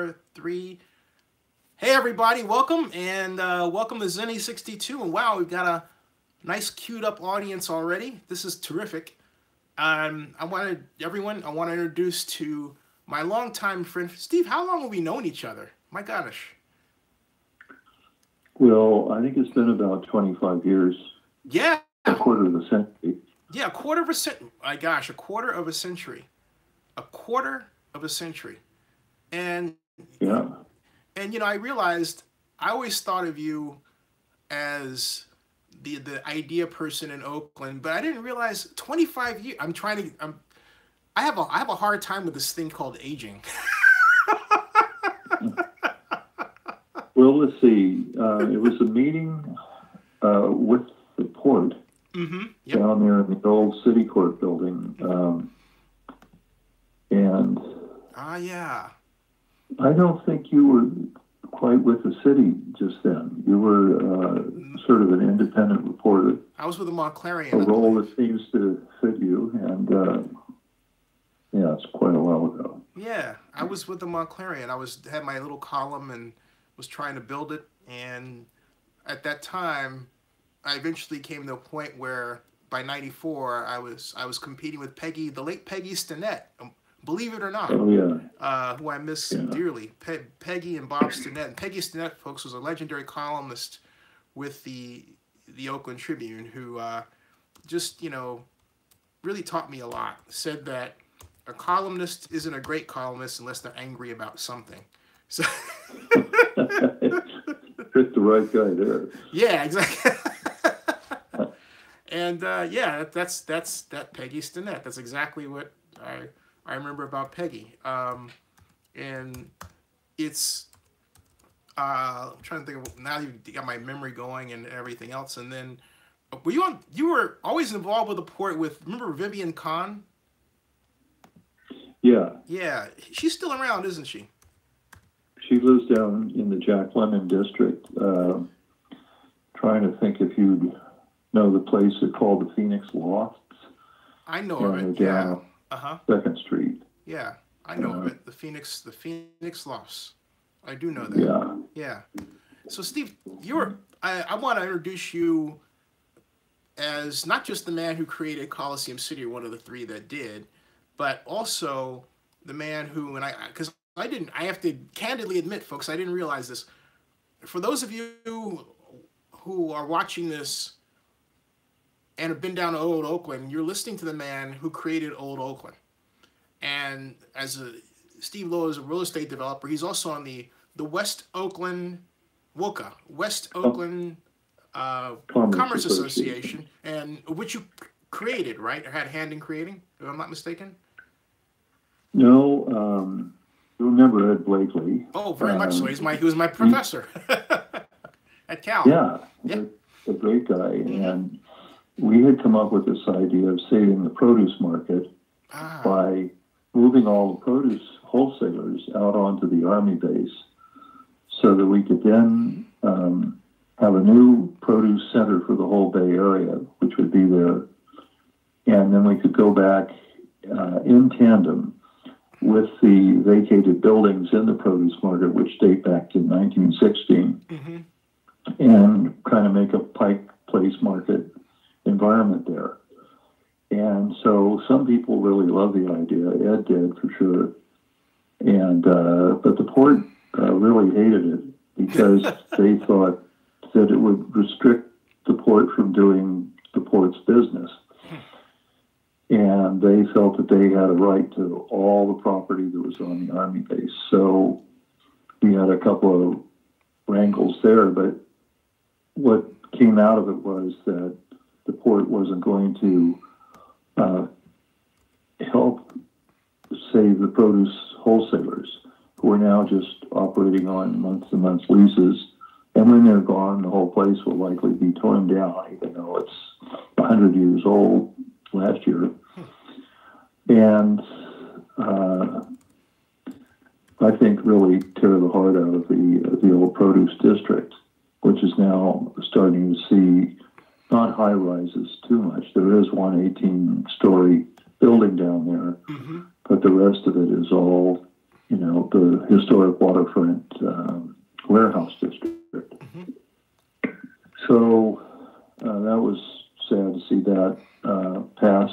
4, 3. Hey everybody, welcome and welcome to Zenny62. And wow, we've got a nice queued up audience already. This is terrific. I want to introduce to my longtime friend Steve. How long have we known each other? My gosh. Well, I think it's been about 25 years. Yeah. A quarter of a century. Yeah, a quarter of a century. My gosh, a quarter of a century. A quarter of a century. And yeah. And I realized I always thought of you as the idea person in Oakland, but I didn't realize 25 years. I have a hard time with this thing called aging. Well, let's see. It was a meeting with the port down there in the old city court building, and yeah. I don't think you were quite with the city just then. You were sort of an independent reporter. I was with the Montclarian. A role that seems to fit you, and yeah, it's quite a while ago. Yeah, I was with the Montclarian. Had my little column and was trying to build it. And at that time, I eventually came to a point where by '94, I was competing with the late Peggy Stinnett. Believe it or not, who I miss dearly, Peggy and Bob Stinnett. And Peggy Stinnett, folks, was a legendary columnist with the Oakland Tribune who just, really taught me a lot. Said that a columnist isn't a great columnist unless they're angry about something. So Picked the right guy there. Yeah, exactly. And that's Peggy Stinnett. That's exactly what I remember about Peggy. And it's, I'm trying to think of, now you got my memory going and everything else. And then, you were always involved with the port remember Vivian Kahn? Yeah. Yeah, she's still around, isn't she? She lives down in the Jack Lemmon district. Trying to think if you'd know the place they called the Phoenix Lofts. I know of it, down Second Street. Yeah, I know of it. The Phoenix Lofts. I do know that. Yeah. So Steve, I want to introduce you as not just the man who created Coliseum City, or one of the three that did, but also the man who, because I have to candidly admit, folks, I didn't realize this. For those of you who are watching this and have been down to Old Oakland, you're listening to the man who created Old Oakland. And Steve Lowe is a real estate developer. He's also on the West Oakland WOCA, West Oakland Commerce Association, and which you created, right? Or had a hand in creating, if I'm not mistaken? No, you remember Ed Blakely. Oh, very much so. He was my professor at Cal. Yeah, a great guy. And we had come up with this idea of saving the produce market by moving all the produce wholesalers out onto the Army base so that we could then have a new produce center for the whole Bay Area, which would be there. And then we could go back in tandem with the vacated buildings in the produce market, which date back to 1916, and kind of make a Pike Place market environment there. And so some people really loved the idea. Ed did, for sure. And but the port really hated it because they thought that it would restrict the port from doing the port's business. And they felt that they had a right to all the property that was on the Army base. So we had a couple of wrangles there, but what came out of it was that the port wasn't going to help save the produce wholesalers, who are now just operating on months and months leases. And when they're gone, the whole place will likely be torn down, even though it's 100 years old last year. And I think really tear the heart out of the old produce district, which is now starting to see not high rises too much. There is one 18-story building down there, but the rest of it is all you know, the historic waterfront warehouse district. So that was sad to see that pass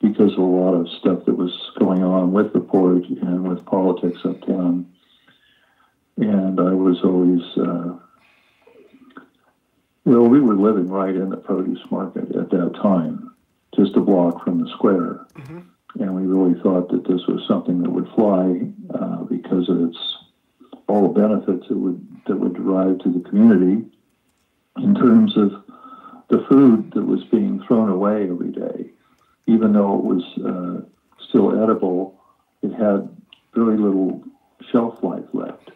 because of a lot of stuff that was going on with the port and with politics uptown. And I was always, well, we were living right in the produce market at that time, just a block from the square. And we really thought that this was something that would fly because of all the benefits that would derive to the community in terms of the food that was being thrown away every day. Even though it was still edible, it had very little shelf life left.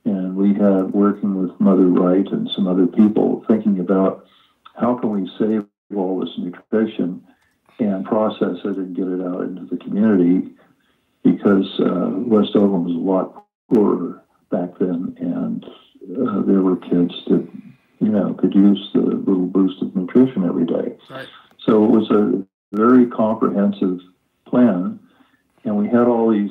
And we had, working with Mother Wright and some other people, thinking about how can we save all this nutrition and process it and get it out into the community, because West Oakland was a lot poorer back then, and there were kids that, you know, could use the little boost of nutrition every day. Right. So it was a very comprehensive plan, and we had all these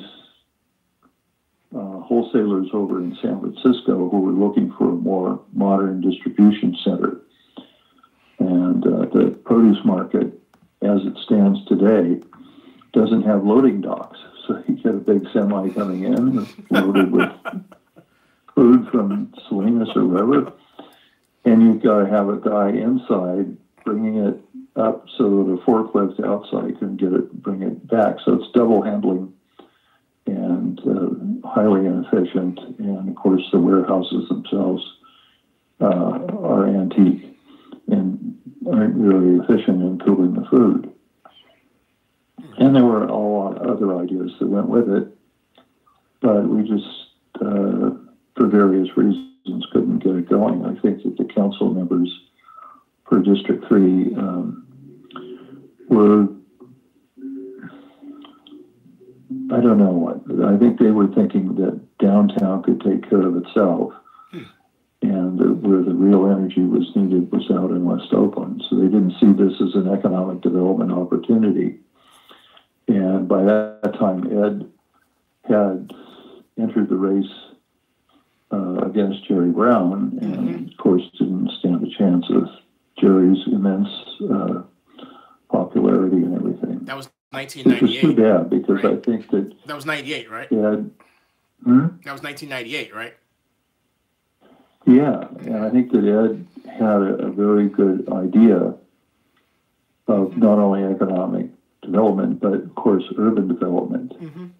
wholesalers over in San Francisco who were looking for a more modern distribution center. And the produce market, as it stands today, doesn't have loading docks. So you get a big semi coming in loaded with food from Salinas or wherever, and you've got to have a guy inside bringing it up so that a forklift outside can bring it back. So it's double handling and highly inefficient. And of course, the warehouses themselves are antique and aren't really efficient in cooling the food. And there were a lot of other ideas that went with it, but we just, for various reasons, couldn't get it going. I think that the council members for District 3 were, I don't know what, I think they were thinking that downtown could take care of itself, and where the real energy was needed was out in West Oakland. So they didn't see this as an economic development opportunity. And by that time, Ed had entered the race against Jerry Brown, and of course didn't stand a chance of Jerry's immense popularity and everything. That was 1998. Which was too bad, because right? I think that was 98, right? Ed, That was 1998, right? Yeah, and I think that Ed had a very good idea of not only economic development, but of course urban development.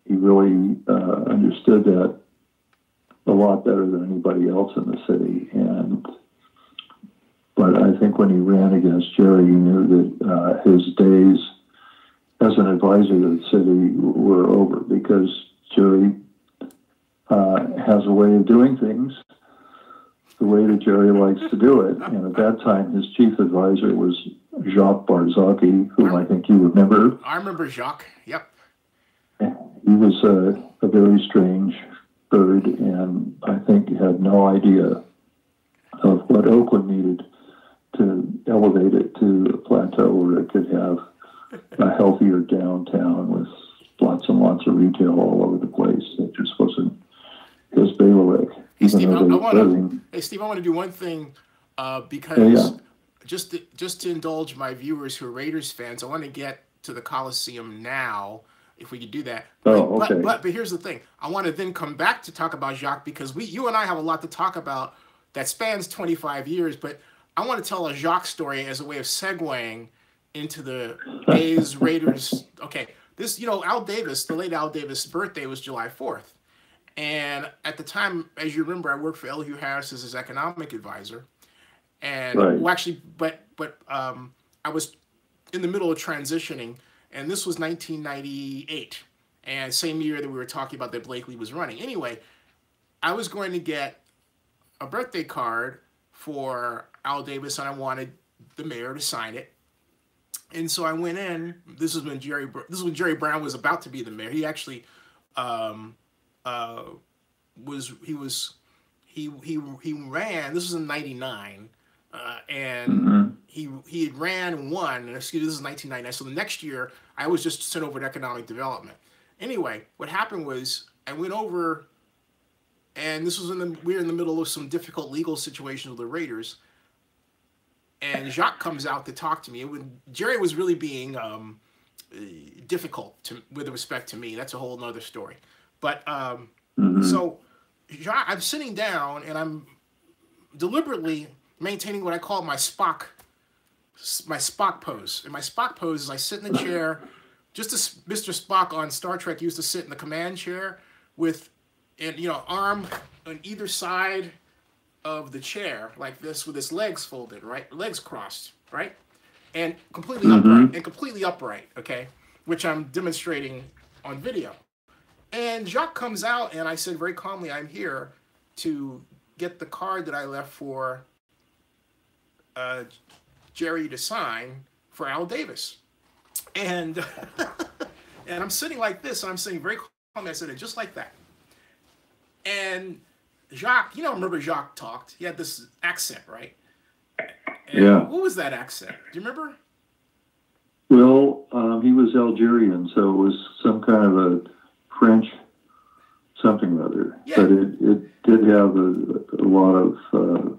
He really understood that a lot better than anybody else in the city. But I think when he ran against Jerry, he knew that his days as an advisor to the city were over, because Jerry has a way of doing things the way that Jerry likes to do it. And at that time, his chief advisor was Jacques Barzaki, whom I think you remember. I remember Jacques, yep. He was a very strange bird, and I think had no idea of what Oakland needed to elevate it to a plateau where it could have a healthier downtown with lots and lots of retail all over the place. It just wasn't his bailiwick. Hey Steve, I want to do one thing because just to indulge my viewers who are Raiders fans, I want to get to the Coliseum now, if we could do that. Okay. But here's the thing. I want to then come back to talk about Jacques, because you and I have a lot to talk about that spans 25 years, but I want to tell a Jacques story as a way of segueing into the A's Raiders. Okay, this, Al Davis, the late Al Davis' birthday was July 4th. And at the time, as you remember, I worked for Elihu Harris as his economic advisor. And I was in the middle of transitioning, and this was 1998, and same year that we were talking about that Blakely was running. Anyway, I was going to get a birthday card for Al Davis, and I wanted the mayor to sign it. And so I went in. This is when Jerry Brown was about to be the mayor. He actually he ran. This was in '99, and he had ran and won. And this is 1999. So the next year, I was just sent over to economic development, Anyway, what happened was I went over, and this was we were in the middle of some difficult legal situations with the Raiders, and Jacques comes out to talk to me. Jerry was really being difficult with respect to me. That's a whole nother story. But so Jacques, I'm sitting down and I'm deliberately maintaining what I call my Spock pose. And my Spock pose is I sit in the chair, just as Mr. Spock on Star Trek used to sit in the command chair with, arm on either side of the chair like this with his legs folded, right? Legs crossed, right? And completely upright, okay? Which I'm demonstrating on video. And Jacques comes out and I said very calmly, I'm here to get the card that I left for Jerry to sign for Al Davis. And and I'm sitting like this, and I'm sitting very calmly. I said it just like that. And Jacques, remember Jacques talked. He had this accent, right? And what was that accent? Do you remember? Well, he was Algerian, so it was some kind of a French something or other. Yeah. But it did have a lot of,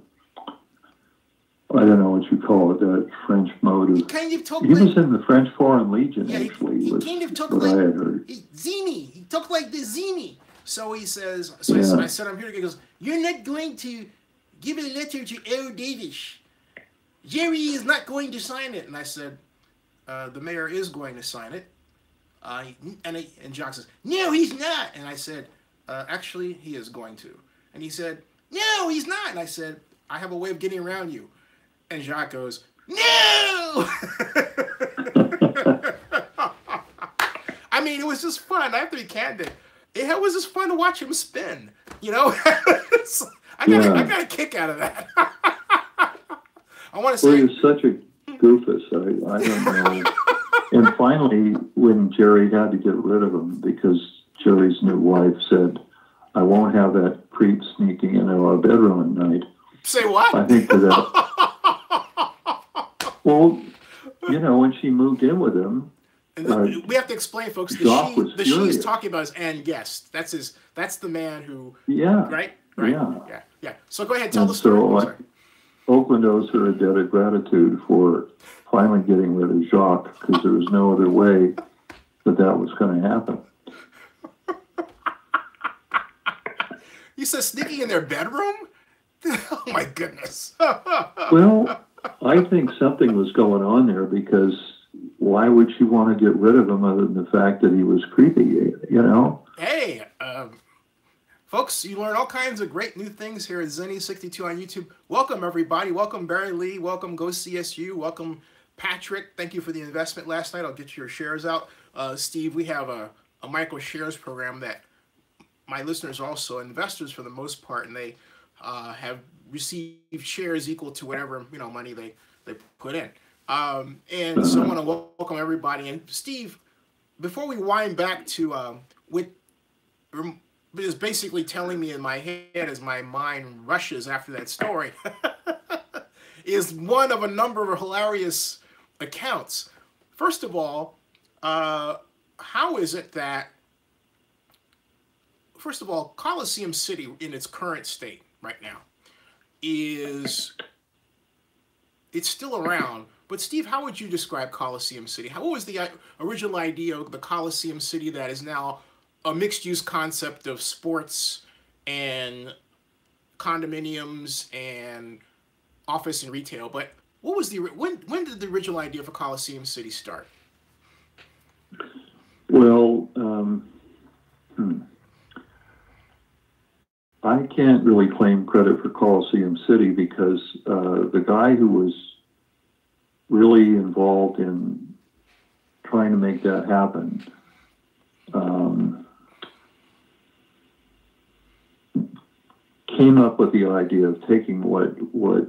I don't know what you call it, that French mode of... He was in the French Foreign Legion, actually. He kind of talked like... Zini. He talked like the Zini. So he says... I said, I'm here. He goes, you're not going to give a letter to Al Davis. Jerry is not going to sign it. And I said, the mayor is going to sign it. And Jacques says, no, he's not. And I said, actually, he is going to. And he said, no, he's not. And I said, I have a way of getting around you. And Jacques goes, no! I mean, it was just fun. I have to be candid. It was just fun to watch him spin. I got a kick out of that. I want to say... Well, he was such a goofus. I don't know. And finally, when Jerry had to get rid of him because Jerry's new wife said, I won't have that creep sneaking into our bedroom at night. Say what? I think that... Well, when she moved in with him... we have to explain, folks, the she he's talking about is Ann Guest. That's the man who... Yeah. Right? Yeah. So go ahead, tell the story. So Oakland owes her a debt of gratitude for finally getting rid of Jacques, because there was no other way that was going to happen. You said sneaking in their bedroom? Oh, my goodness. Well... I think something was going on there, because why would she want to get rid of him other than the fact that he was creepy, Hey, folks, you learn all kinds of great new things here at Zenny62 on YouTube. Welcome, everybody. Welcome, Barry Lee. Welcome, Go CSU. Welcome, Patrick. Thank you for the investment last night. I'll get your shares out. Steve, we have a micro shares program that my listeners are also investors for the most part, and they have received shares equal to whatever money they put in. And so I want to welcome everybody. And Steve, before we wind back to what is basically telling me in my head as my mind rushes after that story, is one of a number of hilarious accounts. First of all, how is it that, first of all, Coliseum City in its current state right now it's still around, but Steve, how would you describe Coliseum City? What was the original idea of the Coliseum City that is now a mixed-use concept of sports and condominiums and office and retail? But what was when did the original idea for Coliseum City start? Well, I can't really claim credit for Coliseum City, because the guy who was really involved in trying to make that happen came up with the idea of taking what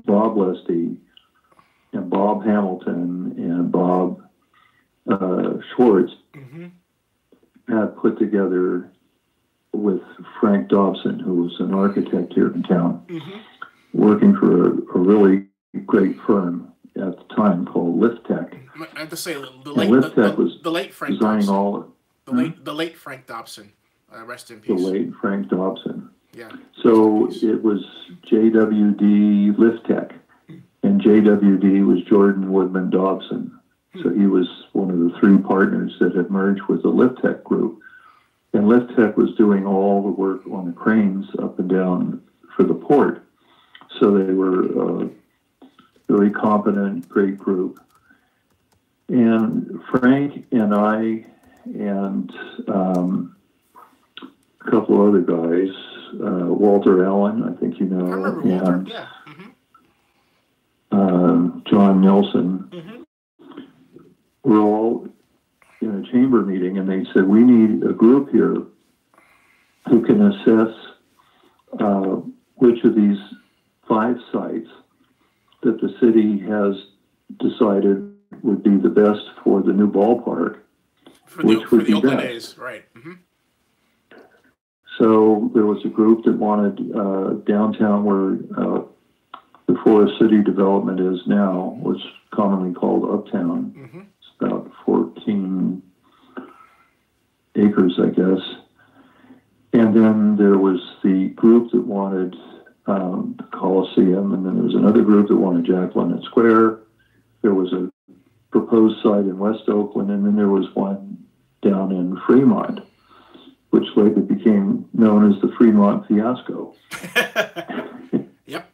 Bob Lesty and Bob Hamilton and Bob Schwartz had put together with Frank Dobson, who was an architect here in town, working for a really great firm at the time called Lift Tech. I have to say, the late Frank designing Dobson. The late Frank Dobson. Rest in peace. The late Frank Dobson. Yeah. So it was JWD Liftech, and JWD was Jordan Woodman Dobson. So he was one of the three partners that had merged with the Liftech group. And Liftech was doing all the work on the cranes up and down for the port. So they were a very competent, great group. And Frank and I and a couple other guys, Walter Allen, I think you know, I remember Walter, and yeah. John Nelson, were all in a chamber meeting, and they said, we need a group here who can assess which of these 5 sites that the city has decided would be the best for the new ballpark, for the Oakland A's, right. So there was a group that wanted downtown where the Forest City development is now, which is commonly called Uptown. It's about 14 acres, I guess. And then there was the group that wanted the Coliseum, and then there was another group that wanted Jack London Square. There was a proposed site in West Oakland, and then there was one down in Fremont, which later became known as the Fremont Fiasco. Yep.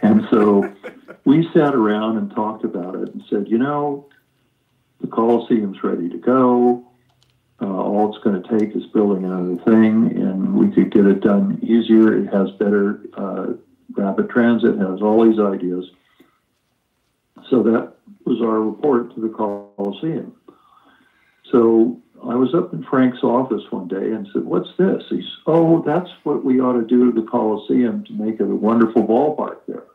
And so we sat around and talked about it and said, you know, the Coliseum's ready to go. All it's going to take is building another thing, and we could get it done easier. It has better rapid transit, has all these ideas. So that was our report to the Coliseum. So I was up in Frank's office one day and said, what's this? He said, oh, that's what we ought to do to the Coliseum to make it a wonderful ballpark there.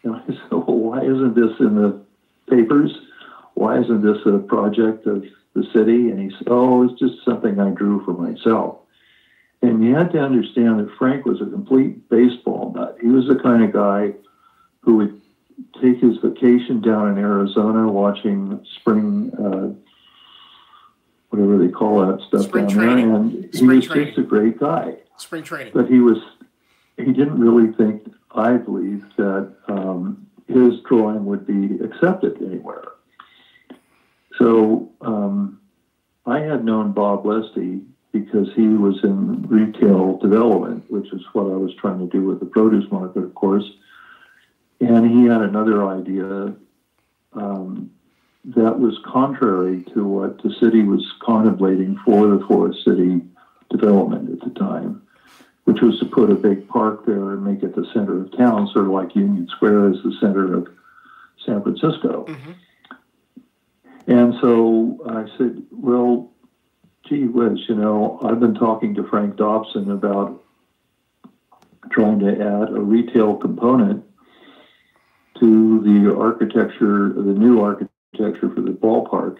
And I said, well, why isn't this in the papers? Why isn't this a project of the city? And he said, oh, it's just something I drew for myself. And you had to understand that Frank was a complete baseball nut. He was the kind of guy who would take his vacation down in Arizona watching spring, whatever they call that stuff spring down training. there. And he was just a great guy. Spring training. But he didn't really think, I believe, that his drawing would be accepted anywhere. So I had known Bob Lesty because he was in retail development, which is what I was trying to do with the produce market, of course. And he had another idea that was contrary to what the city was contemplating for the Forest City development at the time, which was to put a big park there and make it the center of town, sort of like Union Square is the center of San Francisco. And so I said, well, gee whiz, you know, I've been talking to Frank Dobson about trying to add a retail component to the architecture, the new architecture for the ballpark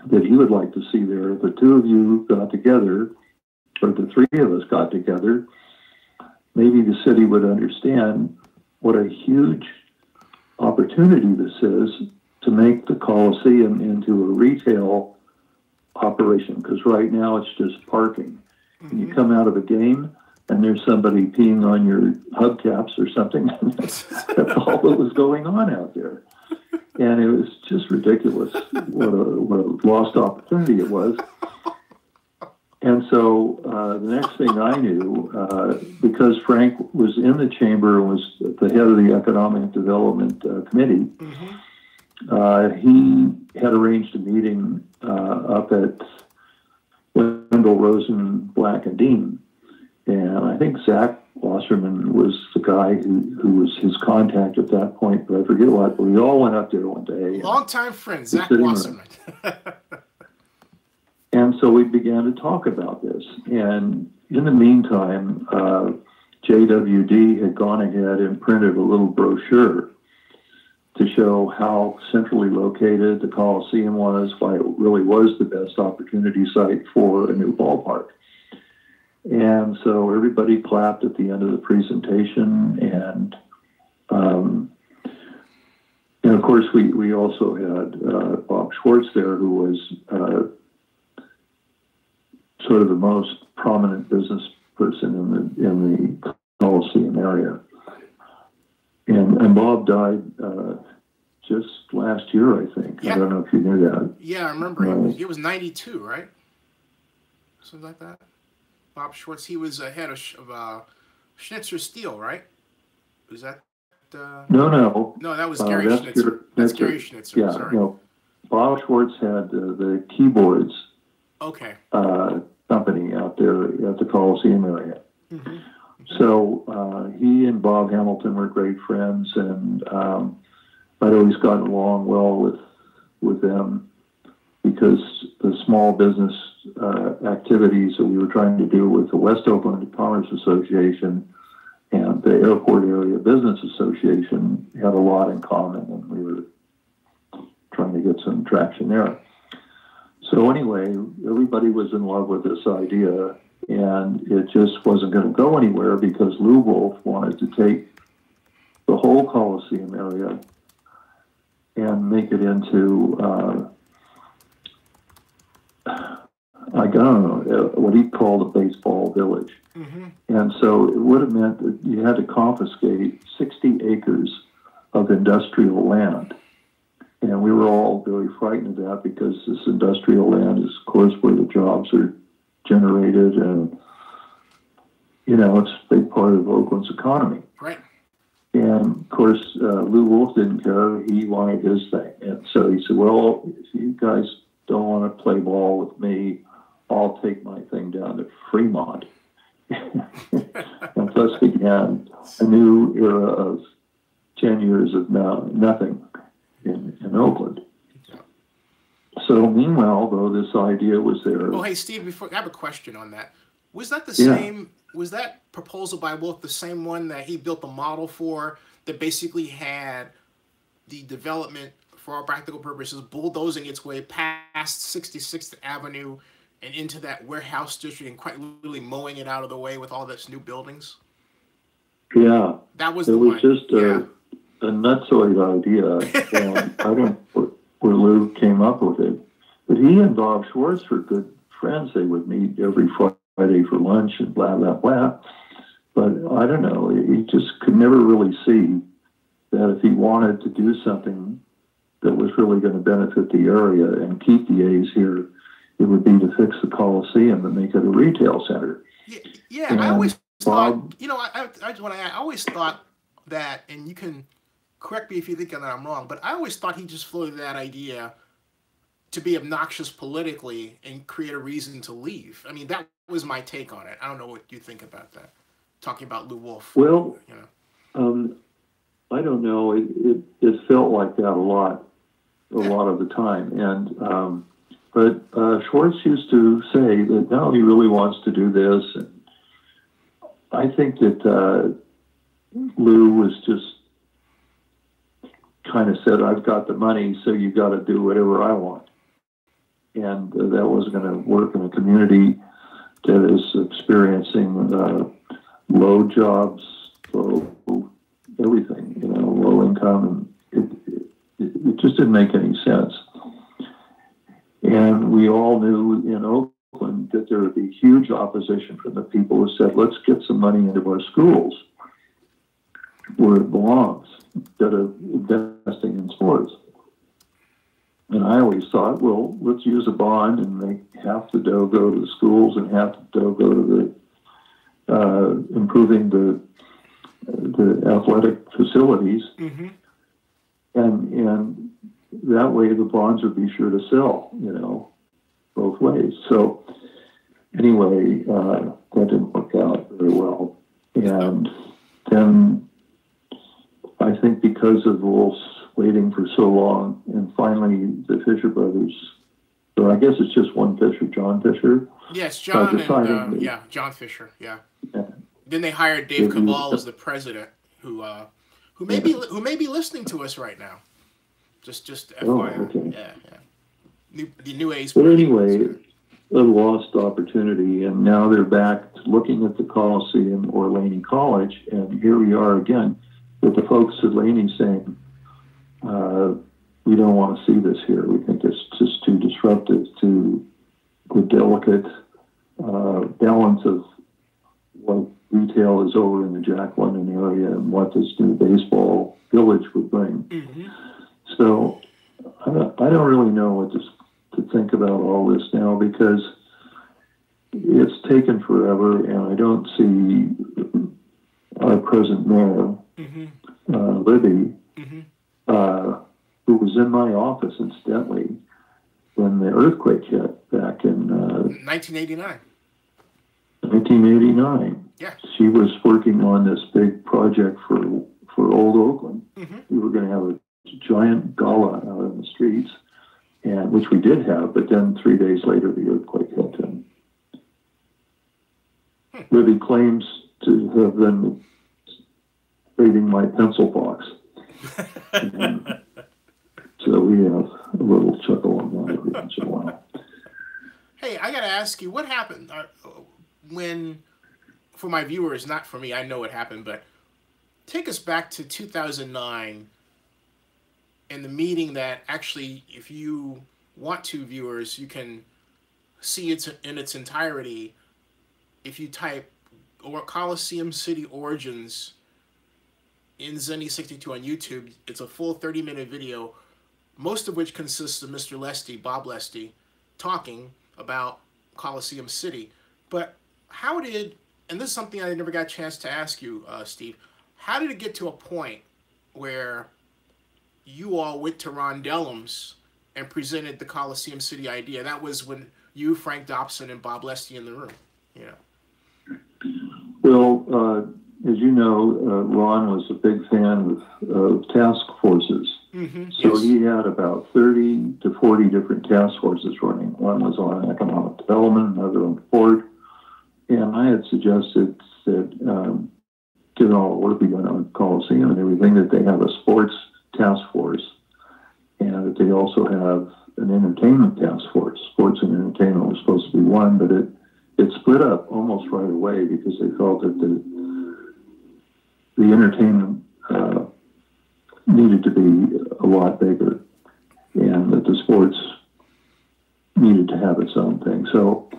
that he would like to see there. If the two of you got together, or the three of us got together, maybe the city would understand what a huge opportunity this is to make the Coliseum into a retail operation. Because right now it's just parking. And you come out of a game, and there's somebody peeing on your hubcaps or something. That's all that was going on out there. And it was just ridiculous what a lost opportunity it was. And so the next thing I knew, because Frank was in the chamber and was the head of the Economic Development Committee, he had arranged a meeting up at Wendell Rosen, Black and Dean. And I think Zach Wasserman was the guy who was his contact at that point, but I forget what. But we all went up there one day. Longtime friend, Zach Wasserman. And so we began to talk about this. And in the meantime, JWD had gone ahead and printed a little brochure to show how centrally located the Coliseum was, why it really was the best opportunity site for a new ballpark. And so everybody clapped at the end of the presentation, and of course we also had Bob Schwartz there, who was sort of the most prominent business person in the Coliseum area. And Bob died just last year, I think. Yeah. I don't know if you knew that. Yeah, I remember. He was 92, right? Something like that. Bob Schwartz. He was head of Schnitzer Steel, right? Was that? No, that was Gary Schnitzer. That's Gary Schnitzer. Yeah, sorry. No. Bob Schwartz had the keyboards. Okay. Company out there at the Coliseum area. Mm-hmm. So he and Bob Hamilton were great friends, and I'd always gotten along well with them because the small business activities that we were trying to do with the West Oakland Commerce Association and the Airport Area Business Association had a lot in common, and we were trying to get some traction there. So anyway, everybody was in love with this idea, and it just wasn't going to go anywhere because Lew Wolf wanted to take the whole Coliseum area and make it into, I don't know, what he called a baseball village. Mm-hmm. And so it would have meant that you had to confiscate 60 acres of industrial land. And we were all very frightened of that because this industrial land is, of course, where the jobs are generated. And, it's a big part of Oakland's economy. Right. And, of course, Lew Wolf didn't care. He wanted his thing. And so he said, well, if you guys don't want to play ball with me, I'll take my thing down to Fremont. And thus began a new era of 10 years of nothing in Oakland. So meanwhile, though, this idea was there. Well, hey, Steve, I have a question on that. Was that the same, was that proposal by Wolf the same one that he built the model for that basically had the development, for all practical purposes, bulldozing its way past 66th Avenue and into that warehouse district and quite literally mowing it out of the way with all those new buildings? Yeah. That was the one. It was just a nutsoid idea, and I don't know where Lew came up with it. But he and Bob Schwartz were good friends. They would meet every Friday for lunch and blah, blah, blah. But I don't know. He just could never really see that if he wanted to do something that was really going to benefit the area and keep the A's here, it would be to fix the Coliseum and make it a retail center. Yeah. And I always thought, I always thought that, and you can correct me if you think that I'm wrong, but I always thought he just floated that idea to be obnoxious politically and create a reason to leave. I mean, that was my take on it. I don't know what you think about that. Talking about Lew Wolf. Well, I don't know. It felt like that a lot of the time. And but Schwartz used to say that no, he really wants to do this. And I think that Lew was just kind of said, I've got the money, so you got to do whatever I want. And that wasn't going to work in a community that is experiencing low jobs, low everything, low income. And it just didn't make any sense. And we all knew in Oakland that there would be huge opposition from the people who said, let's get some money into our schools where it belongs, instead of investing in sports. And I always thought, well, let's use a bond and make half the dough go to the schools and half the dough go to the improving the athletic facilities. Mm-hmm. And that way the bonds would be sure to sell, both ways. So anyway, that didn't work out very well. And then I think because of Wolf's waiting for so long, and finally the Fisher brothers, or I guess it's just one Fisher, John Fisher. Yes, John and John Fisher. Yeah. Then they hired Dave Cavall as the president, who may be listening to us right now. Just FYI. Okay. Yeah. The new A's. But anyway, a lost opportunity, and now they're back looking at the Coliseum or Laney College, and here we are again with the folks at Laney saying, we don't want to see this here. We think it's just too disruptive to the delicate balance of what retail is over in the Jack London area and what this new baseball village would bring. Mm-hmm. So I don't really know what to think about all this now, because it's taken forever, and I don't see our present mayor, mm-hmm. Libby, mm-hmm. Who was in my office, incidentally, when the earthquake hit back in 1989. 1989. Yeah. She was working on this big project for Old Oakland. Mm-hmm. We were going to have a giant gala out in the streets, and which we did have, but then 3 days later the earthquake hit. And Libby claims to have been reading my pencil box. So we have a little chuckle on that every once in a while. Hey, I got to ask you, what happened when, for my viewers, not for me, I know what happened, but take us back to 2009 and the meeting that actually, if you want to, viewers, you can see it in its entirety. If you type Coliseum City Origins in Zenny62 on YouTube, it's a full 30-minute video, most of which consists of Mr. Lesty, Bob Lesty, talking about Coliseum City. But how did, and this is something I never got a chance to ask you, Steve, how did it get to a point where you all went to Ron Dellums and presented the Coliseum City idea? That was when you, Frank Dobson, and Bob Lesty in the room, you know. Well, as you know, Ron was a big fan of task forces. Mm-hmm, so yes. He had about 30 to 40 different task forces running. One was on economic development, another on port. And I had suggested that, given all the work we've done on Coliseum and everything, that they have a sports task force, and that they also have an entertainment task force. Sports and entertainment was supposed to be one, but it split up almost right away because they felt that the entertainment needed to be a lot bigger, and that the sports needed to have its own thing. So,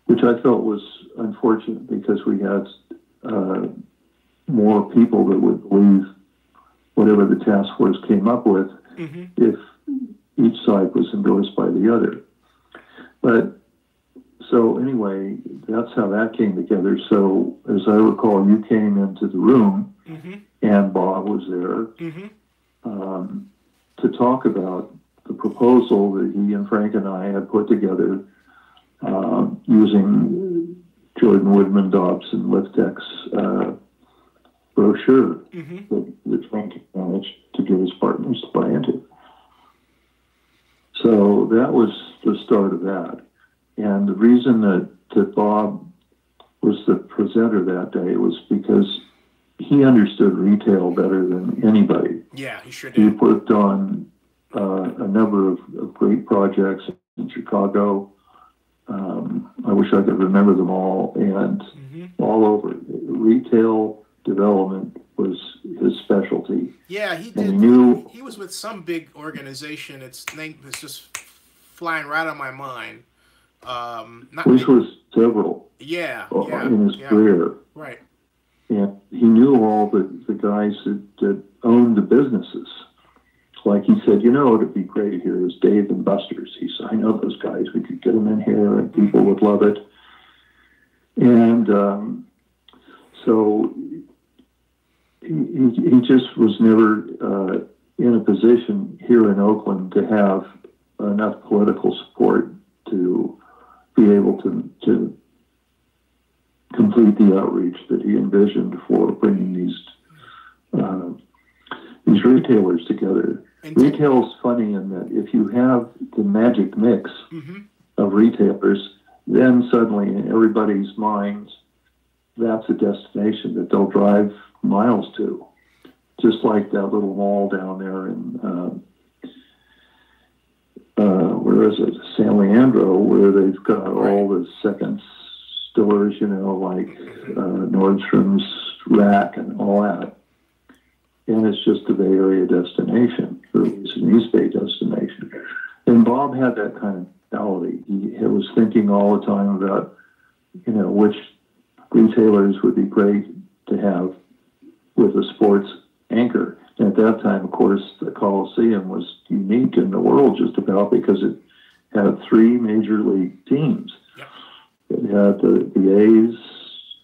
which I felt was unfortunate, because we had more people that would believe whatever the task force came up with, mm-hmm. if each side was endorsed by the other. But so anyway, that's how that came together. So as I recall, you came into the room, mm-hmm. and Bob was there, mm-hmm. To talk about the proposal that he and Frank and I had put together, using Jordan Woodman Dobson Liftech's brochure, mm-hmm. that Frank managed to get his partners to buy into. So that was the start of that. And the reason that Bob was the presenter that day was because he understood retail better than anybody. Yeah, he sure did. He worked on a number of great projects in Chicago. I wish I could remember them all, and mm-hmm. all over. Retail development was his specialty. Yeah, he did. He was with some big organization. Its name is just flying right on my mind. Which was several. Yeah, in his career. Right. And he knew all the guys that owned the businesses. Like he said, it'd be great here is Dave and Buster's. He said, I know those guys. We could get them in here and people would love it. And so he just was never in a position here in Oakland to have enough political support to be able to complete the outreach that he envisioned for bringing these retailers together. Retail is funny in that if you have the magic mix mm-hmm. of retailers, then suddenly in everybody's minds, that's a destination that they'll drive miles to. Just like that little mall down there in, where is it? San Leandro, where they've got all the second stores, like Nordstrom's, Rack, and all that. And it's just a Bay Area destination, or at least an East Bay destination. And Bob had that kind of mentality. He was thinking all the time about which retailers would be great to have with a sports anchor. And at that time, of course, the Coliseum was unique in the world just about because it had 3 major league teams. Yep. It had the A's,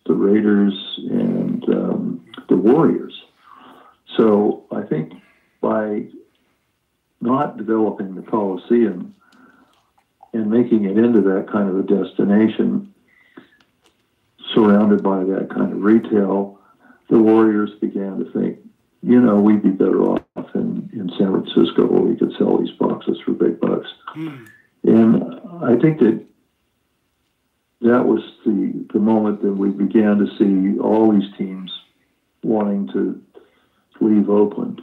the Raiders, and the Warriors. So I think by not developing the Coliseum and making it into that kind of a destination, surrounded by that kind of retail, the Warriors began to think, we'd be better off in San Francisco where we could sell these boxes for big bucks. And I think that was the moment that we began to see all these teams wanting to leave Oakland.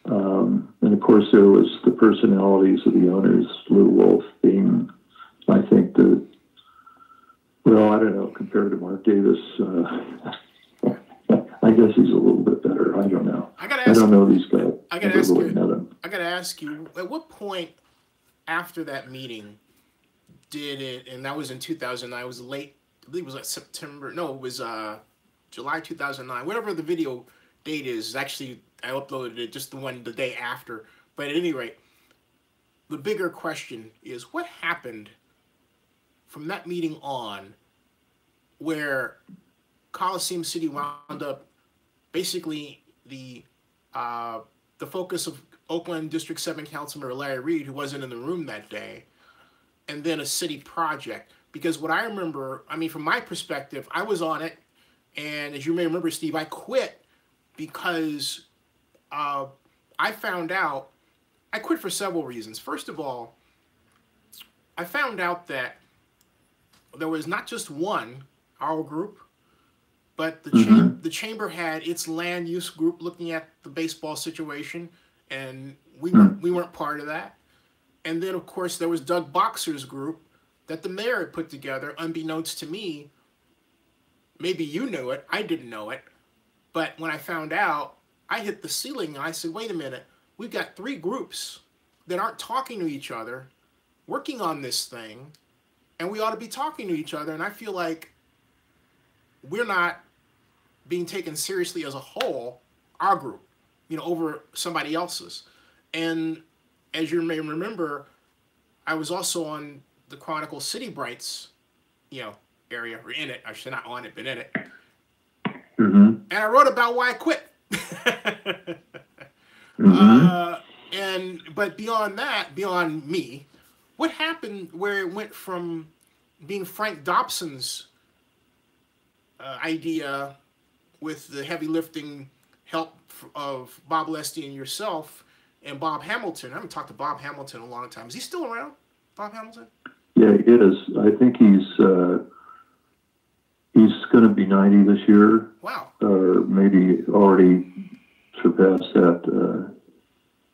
And of course, there was the personalities of the owners, Lowe being, I think, I don't know, compared to Mark Davis, I guess he's a little bit better. I don't know. I don't know these guys. I got to ask you, at what point after that meeting did it, and that was in 2009, it was late, I believe it was like September, no, it was July 2009, whatever the video date is. Actually, I uploaded it just the day after. But at any rate, the bigger question is what happened from that meeting on where Coliseum City wound up basically the focus of Oakland District 7 Councilmember Larry Reed, who wasn't in the room that day, and then a city project. Because what I remember, from my perspective, I was on it, and as you may remember, Steve, I quit because I quit for several reasons. First of all, I found out that there was not just our group, but the chamber had its land use group looking at the baseball situation, and we weren't part of that. And then, of course, there was Doug Boxer's group that the mayor had put together, unbeknownst to me. Maybe you knew it. I didn't know it. But when I found out, I hit the ceiling, and I said, wait a minute. We've got 3 groups that aren't talking to each other, working on this thing, and we ought to be talking to each other. And I feel like we're not being taken seriously as a whole, our group, over somebody else's. And as you may remember, I was also on the Chronicle City Brights, area, or in it. I should not on it, but in it. And I wrote about why I quit. But beyond that, beyond me, what happened where it went from being Frank Dobson's idea with the heavy lifting help of Bob Lesty and yourself and Bob Hamilton? I haven't talked to Bob Hamilton in a long time. Is he still around, Bob Hamilton? Yeah, he is. I think he's going to be 90 this year. Wow. Or maybe already surpassed that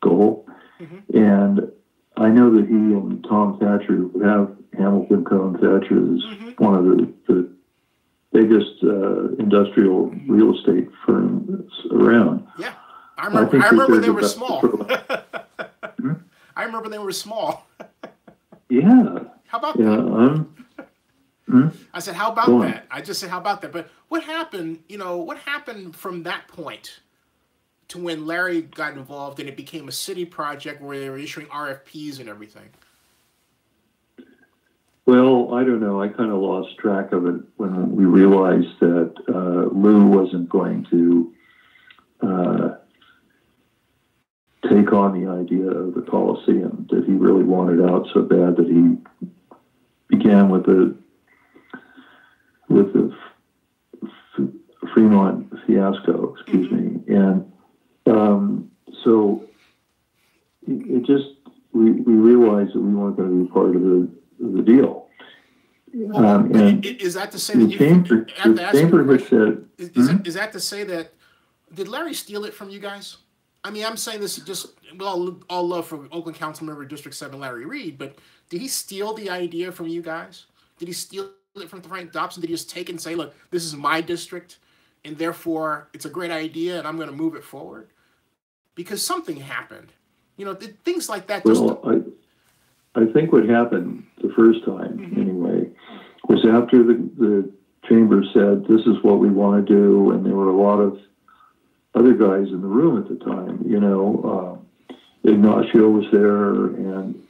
goal. And I know that he and Tom Thatcher, who have Hamilton Cone Thatcher, is one of the biggest industrial real estate firms around. Yeah, I remember they were small. I remember they were small. Yeah. How about that? I said, how about that? I just said, how about that? But what happened, what happened from that point to when Larry got involved and it became a city project where they were issuing RFPs and everything? Well, I don't know. I kind of lost track of it when we realized that Lowe wasn't going to take on the idea of the Coliseum, that he really wanted out so bad that he began with the Fremont fiasco, excuse me. And so it just, we realized that we weren't going to be part of the deal. And is that to say that is that to say that, did Larry steal it from you guys? I'm saying this just all love for Oakland Councilmember District 7 Larry Reed, but did he steal the idea from you guys? Did he steal it from Frank Dobson? Did he just take it and say, look, this is my district, and therefore it's a great idea, and I'm going to move it forward? Because something happened. Things like that. Well, I think what happened the first time, anyway, was after the chamber said, this is what we want to do, and there were a lot of other guys in the room at the time. You know, Ignacio was there, and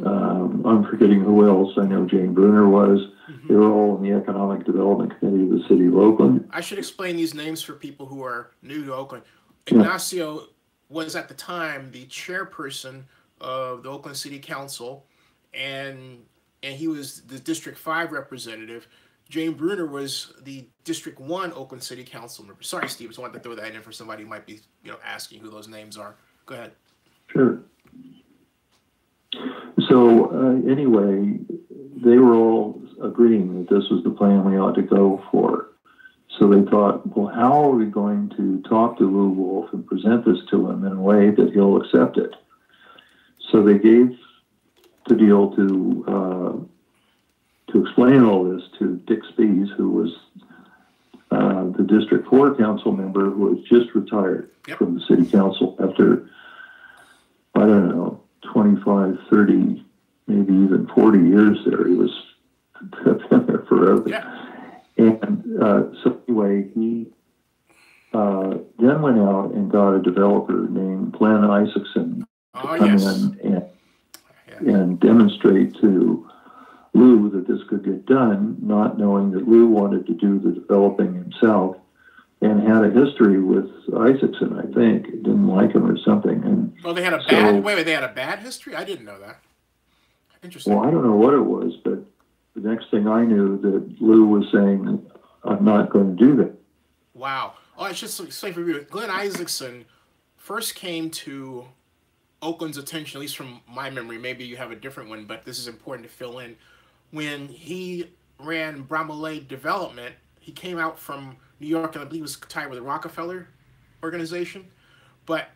I'm forgetting who else. I know Jane Bruner was. Mm-hmm. They were all in the Economic Development Committee of the City of Oakland. I should explain these names for people who are new to Oakland. Ignacio was at the time the chairperson of the Oakland City Council, and he was the District 5 representative. Jane Bruner was the District 1 Oakland City Council member. Sorry, Steve, I just wanted to throw that in for somebody who might be, asking who those names are. Go ahead. Sure. So anyway, they were all agreeing that this was the plan we ought to go for. So they thought, well, how are we going to talk to Lew Wolff and present this to him in a way that he'll accept it? So they gave the deal to explain all this to Dick Spies, who was the District 4 council member who had just retired from the city council after, I don't know, 25, 30, maybe even 40 years there. He was been there forever. Yeah. And so anyway, he then went out and got a developer named Glenn Isaacson to come in and demonstrate to Lew that this could get done, not knowing that Lew wanted to do the developing himself and had a history with Isaacson, I think. Didn't like him or something. And they had a bad they had a bad history? I didn't know that. Interesting. Well, I don't know what it was, but the next thing I knew that Lew was saying, I'm not going to do that. Wow. Oh, I should say for you, Glenn Isaacson first came to Oakland's attention, at least from my memory. Maybe you have a different one, but this is important to fill in. When he ran Bramalea Development, he came out from New York, and I believe he was tied with the Rockefeller organization. But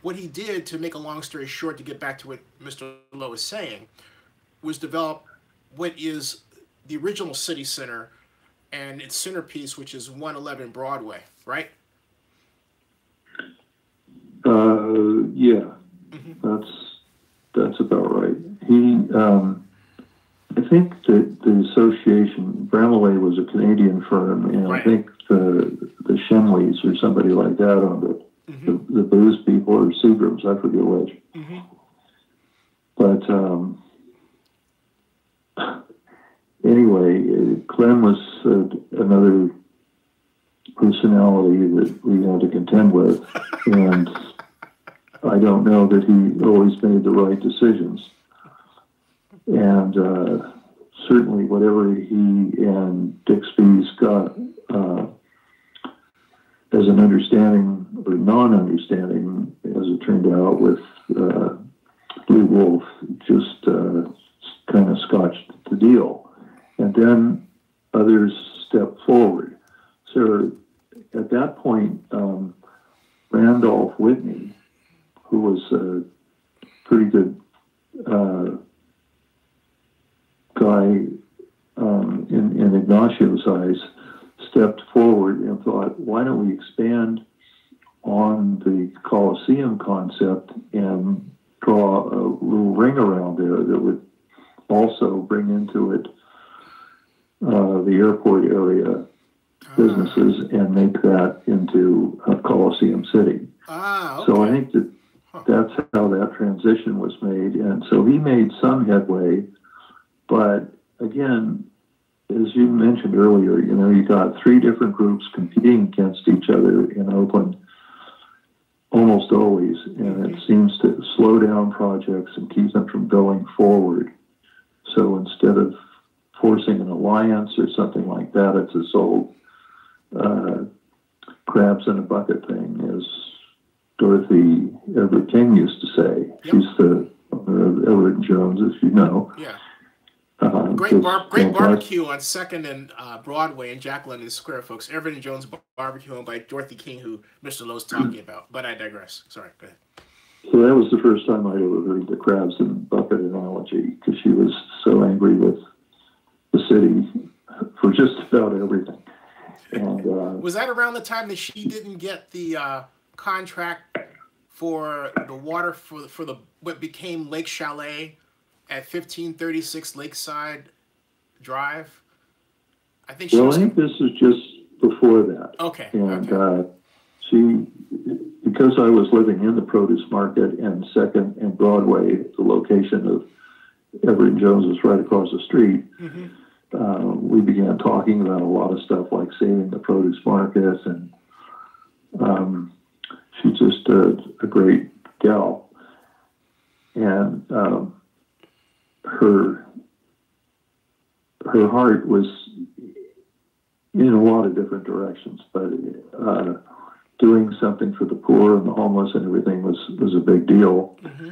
what he did, to make a long story short, to get back to what Mr. Lowe was saying, was develop what is the original city center and its centerpiece, which is 111 Broadway, right? Yeah, that's about right. He, I think that the association, Bramalea was a Canadian firm, and I think the Shenleys or somebody like that owned it. The Booze people or Seagrams, I forget which. But anyway, Clem was another personality that we had to contend with, and I don't know that he always made the right decisions. And certainly whatever he and Dick Spies got as an understanding or non-understanding, as it turned out, with Lew Wolff, just kind of scotched the deal. And then others stepped forward. So at that point, Randolph Whitney, who was a pretty good guy in Ignacio's eyes, stepped forward and thought, why don't we expand on the Coliseum concept and draw a little ring around there that would also bring into it the airport area businesses and make that into a Coliseum city. Okay. So I think that's how that transition was made. And so he made some headway, but again, as you mentioned earlier, you got three different groups competing against each other in Oakland almost always, and it seems to slow down projects and keep them from going forward. So instead of forcing an alliance or something like that, it's this old crabs in a bucket thing, as Dorothy Everett King used to say. Yep. She's the owner of Everett and Jones, as you know. Yeah. Great barbecue on 2nd and Broadway in Jack London Square, folks. Everett and Jones barbecue owned by Dorothy King, who Mr. Lowe's talking about. But I digress. Sorry, go ahead. So that was the first time I'd ever heard the crabs in a bucket analogy, because she was so angry with the city for just about everything. And was that around the time that she didn't get the contract for the water for the what became Lake Chalet at 1536 Lakeside Drive. I think I think this is just before that. Okay. And okay. Because I was living in the produce market and Second and Broadway, the location of Everett Jones is right across the street. Mm-hmm. We began talking about a lot of stuff like saving the produce market, and she's just a great gal. And her heart was in a lot of different directions, but doing something for the poor and the homeless and everything was a big deal. Mm-hmm.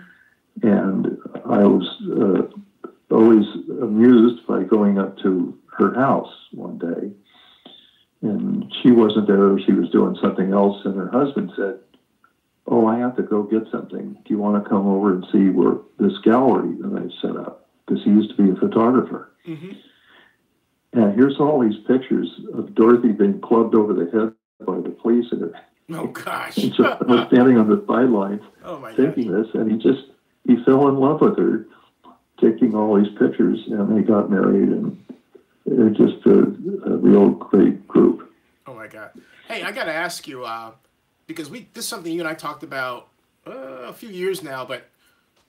And I was always amused by going up to her house one day, and she wasn't there. She was doing something else, and her husband said, "Oh, I have to go get something. Do you want to come over and see where this gallery that I set up?" Because he used to be a photographer. Mm-hmm. And here's all these pictures of Dorothy being clubbed over the head by the police. And oh, gosh. And so I was standing on the sidelines thinking this, and he fell in love with her, taking all these pictures, and they got married, and they're just a real great group. Oh, my God. Hey, I got to ask you, because this is something you and I talked about a few years now, but,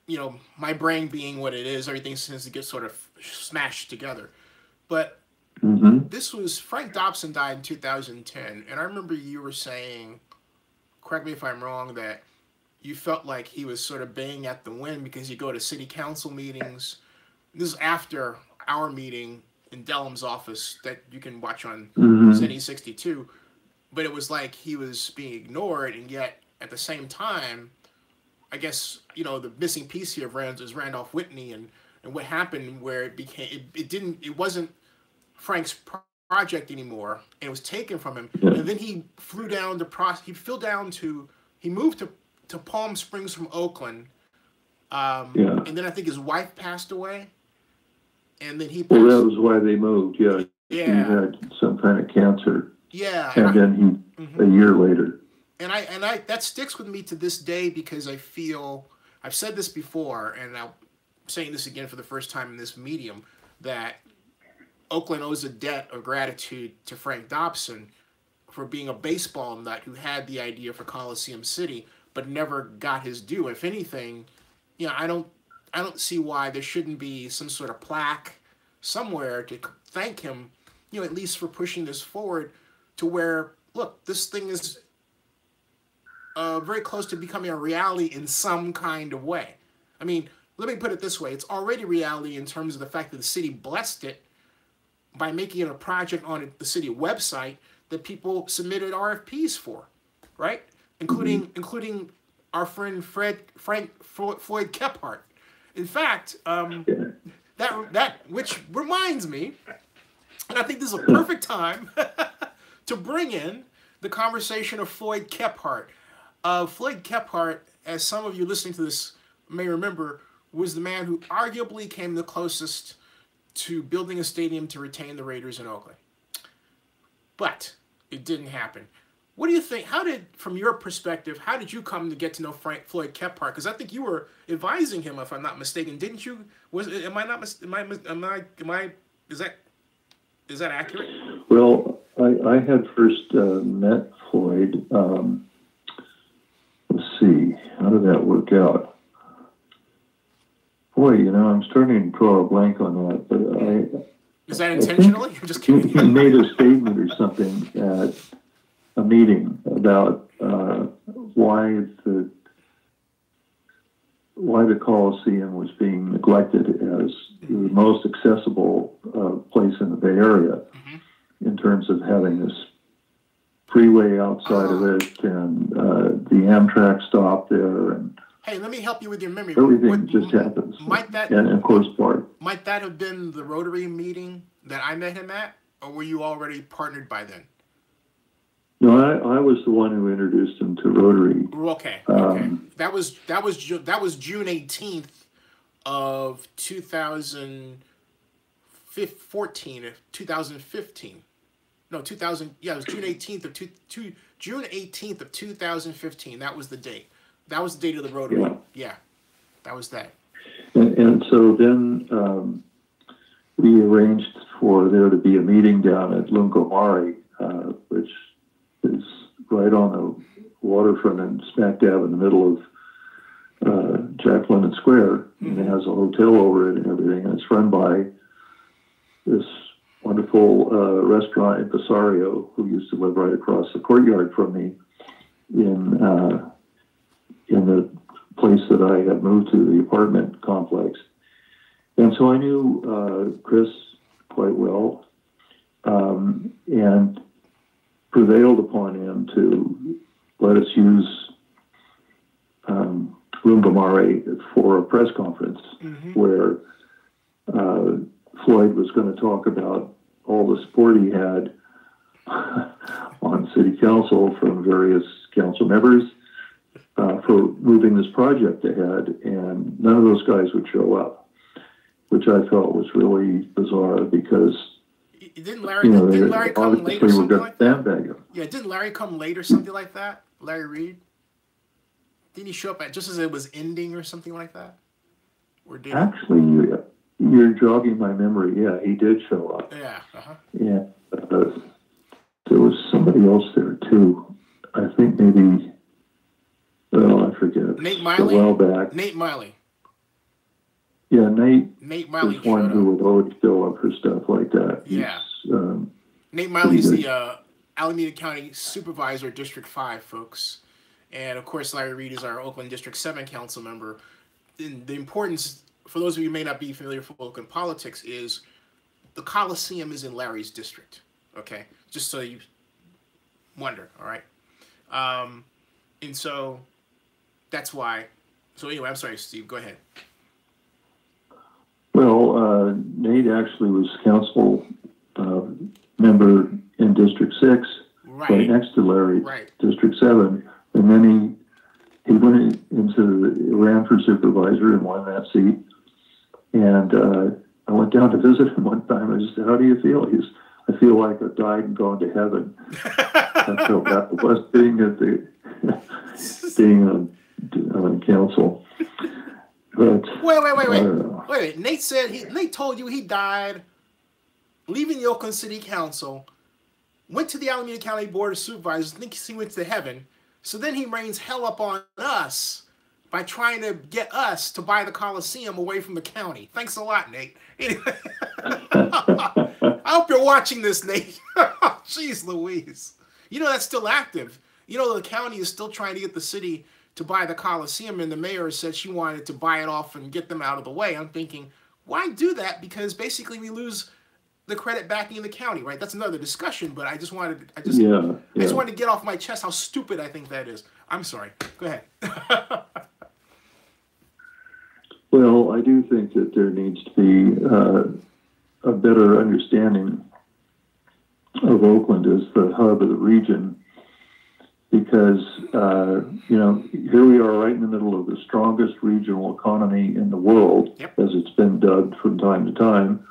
you know, my brain being what it is, everything tends to get sort of smashed together. But this was, Frank Dobson died in 2010, and I remember you were saying, correct me if I'm wrong, that you felt like he was sort of banging at the wind because you go to city council meetings. This is after our meeting in Dellum's office that you can watch on City 62. But it was like he was being ignored, and yet at the same time, I guess, you know, the missing piece here is Randolph Whitney and what happened where it wasn't Frank's project anymore, and it was taken from him. Yeah. And then he flew down he moved to Palm Springs from Oakland. And then I think his wife passed away. And then he passed. Well, that was why they moved, yeah. He had some kind of cancer. Yeah. And then a year later. And I that sticks with me to this day because I feel, I've said this before, and I'm saying this again for the first time in this medium, that Oakland owes a debt of gratitude to Frank Dobson for being a baseball nut who had the idea for Coliseum City, but never got his due. If anything, you know, I don't see why there shouldn't be some sort of plaque somewhere to thank him, you know, at least for pushing this forward to where, look, this thing is very close to becoming a reality in some kind of way. I mean, let me put it this way. It's already reality in terms of the fact that the city blessed it by making it a project on the city website that people submitted RFPs for, right? Including our friend Floyd Kephart. In fact, that which reminds me, and I think this is a perfect time to bring in the conversation of Floyd Kephart. Floyd Kephart, as some of you listening to this may remember, was the man who arguably came the closest to building a stadium to retain the Raiders in Oakland. But it didn't happen. What do you think? From your perspective, how did you come to get to know Floyd Kephart? Because I think you were advising him, if I'm not mistaken, didn't you? Is that accurate? Well, I had first met Floyd. Let's see, how did that work out? Boy, you know, I'm starting to draw a blank on that, but is that intentionally? I'm just kidding. He made a statement or something at a meeting about why the Coliseum was being neglected as the most accessible place in the Bay Area in terms of having this freeway outside of it and the Amtrak stop there. And hey, let me help you with your memory. Everything just happens. And of course, Park. Might that have been the Rotary meeting that I met him at, or were you already partnered by then? No, I was the one who introduced him to Rotary. Okay. That was June 18th of 2014. 2015. No, 2000. Yeah, it was June 18th of June 18th of 2015. That was the date. That was the date of the Rotary. Yeah, that was that. And so then we arranged for there to be a meeting down at Lungomare, which is right on the waterfront and smack dab in the middle of Jack London Square. And it has a hotel over it and everything. And it's run by this wonderful restaurant impresario who used to live right across the courtyard from me in the place that I had moved to, the apartment complex. And so I knew Chris quite well, and prevailed upon him to let us use Lungomare for a press conference where Floyd was going to talk about all the support he had on city council from various council members for moving this project ahead, and none of those guys would show up, which I felt was really bizarre because didn't Larry come late or something like that? Yeah, didn't Larry come late or something like that? Larry Reed? Didn't he show up just as it was ending or something like that? Or did actually, you're jogging my memory. Yeah, he did show up. Yeah. Yeah, there was somebody else there too. I think maybe. Oh, I forget. Nate Miley. A while back. Nate Miley. Yeah, Nate Miley was one who would always show up for stuff like that. Yeah. Nate Miley's the Alameda County Supervisor, District 5, folks. And, of course, Larry Reed is our Oakland District 7 council member. And the importance, for those of you who may not be familiar with Oakland politics, is the Coliseum is in Larry's district, okay? Just so you wonder, all right? And so that's why. So anyway, I'm sorry, Steve, go ahead. Well, Nate actually was council member in District 6, right next to Larry, District 7. And then he went ran for supervisor and won that seat. And I went down to visit him one time. I said, "How do you feel?" I feel like I've died and gone to heaven. I felt that was being on council. But wait. Nate told you he died leaving the Oakland City Council, went to the Alameda County Board of Supervisors, thinks he went to heaven. So then he rains hell up on us by trying to get us to buy the Coliseum away from the county. Thanks a lot, Nate. Anyway, I hope you're watching this, Nate. Jeez Louise. You know that's still active. You know the county is still trying to get the city to buy the Coliseum, and the mayor said she wanted to buy it off and get them out of the way. I'm thinking, why do that? Because basically we lose the credit backing in the county, right? That's another discussion, but I just wanted to get off my chest how stupid I think that is. I'm sorry. Go ahead. Well, I do think that there needs to be a better understanding of Oakland as the hub of the region, because here we are right in the middle of the strongest regional economy in the world, as it's been dubbed from time to time.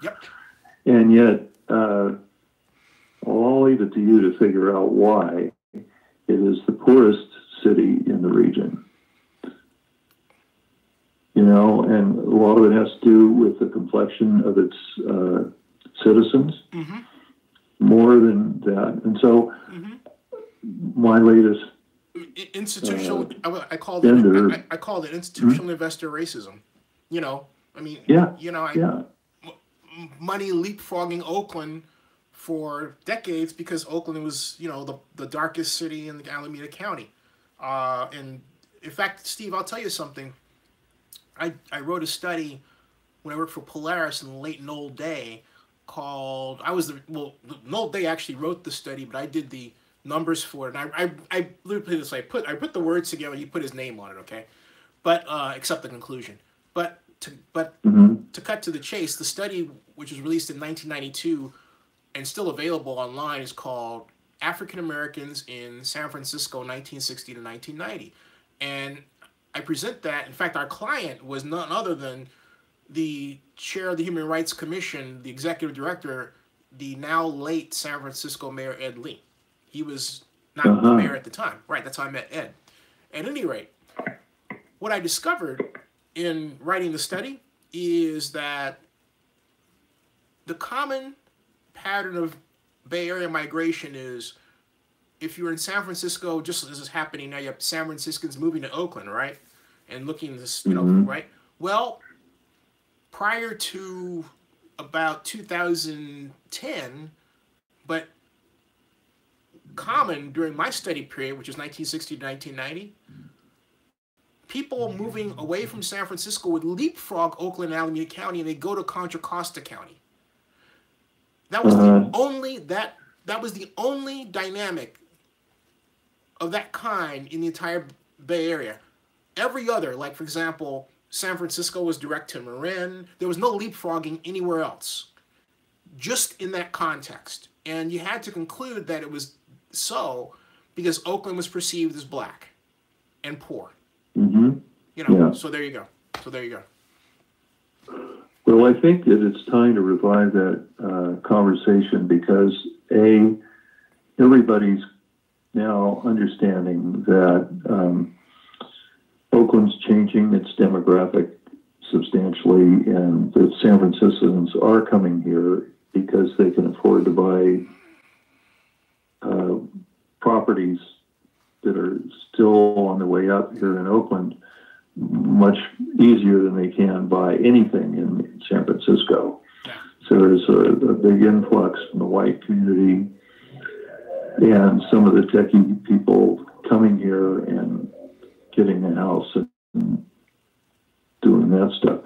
And yet, I'll leave it to you to figure out why it is the poorest city in the region. And a lot of it has to do with the complexion of its citizens, more than that. And so, my latest institutional, I call it institutional investor racism. Money leapfrogging Oakland for decades because Oakland was, the darkest city in the Alameda County. And in fact, Steve, I'll tell you something. I wrote a study when I worked for Polaris in the late Noel Day called, Noel Day actually wrote the study, but I did the numbers for it. And I literally put it this way, I put the words together, he put his name on it, okay? But, except the conclusion. But to cut to the chase, the study, which was released in 1992 and still available online, is called African Americans in San Francisco 1960 to 1990. And I present that. In fact, our client was none other than the chair of the Human Rights Commission, the executive director, the now late San Francisco Mayor Ed Lee. He was not the mayor at the time. Right, that's how I met Ed. At any rate, what I discovered in writing the study is that the common pattern of Bay Area migration is, if you're in San Francisco, just as is happening now, you have San Franciscans moving to Oakland, right? And looking this, you know, right? Well, prior to about 2010, but common during my study period, which is 1960 to 1990, people moving away from San Francisco would leapfrog Oakland and Alameda County, and they go to Contra Costa County. That was the only dynamic of that kind in the entire Bay Area. Every other, like for example, San Francisco was direct to Marin. There was no leapfrogging anywhere else, just in that context. And you had to conclude that it was so because Oakland was perceived as black and poor. You know, so there you go. Well, I think that it's time to revive that conversation because, A, everybody's now understanding that Oakland's changing its demographic substantially, and that San Franciscans are coming here because they can afford to buy properties that are still on the way up here in Oakland much easier than they can buy anything in San Francisco. So there's a big influx from the white community and some of the techie people coming here and getting a house and doing that stuff.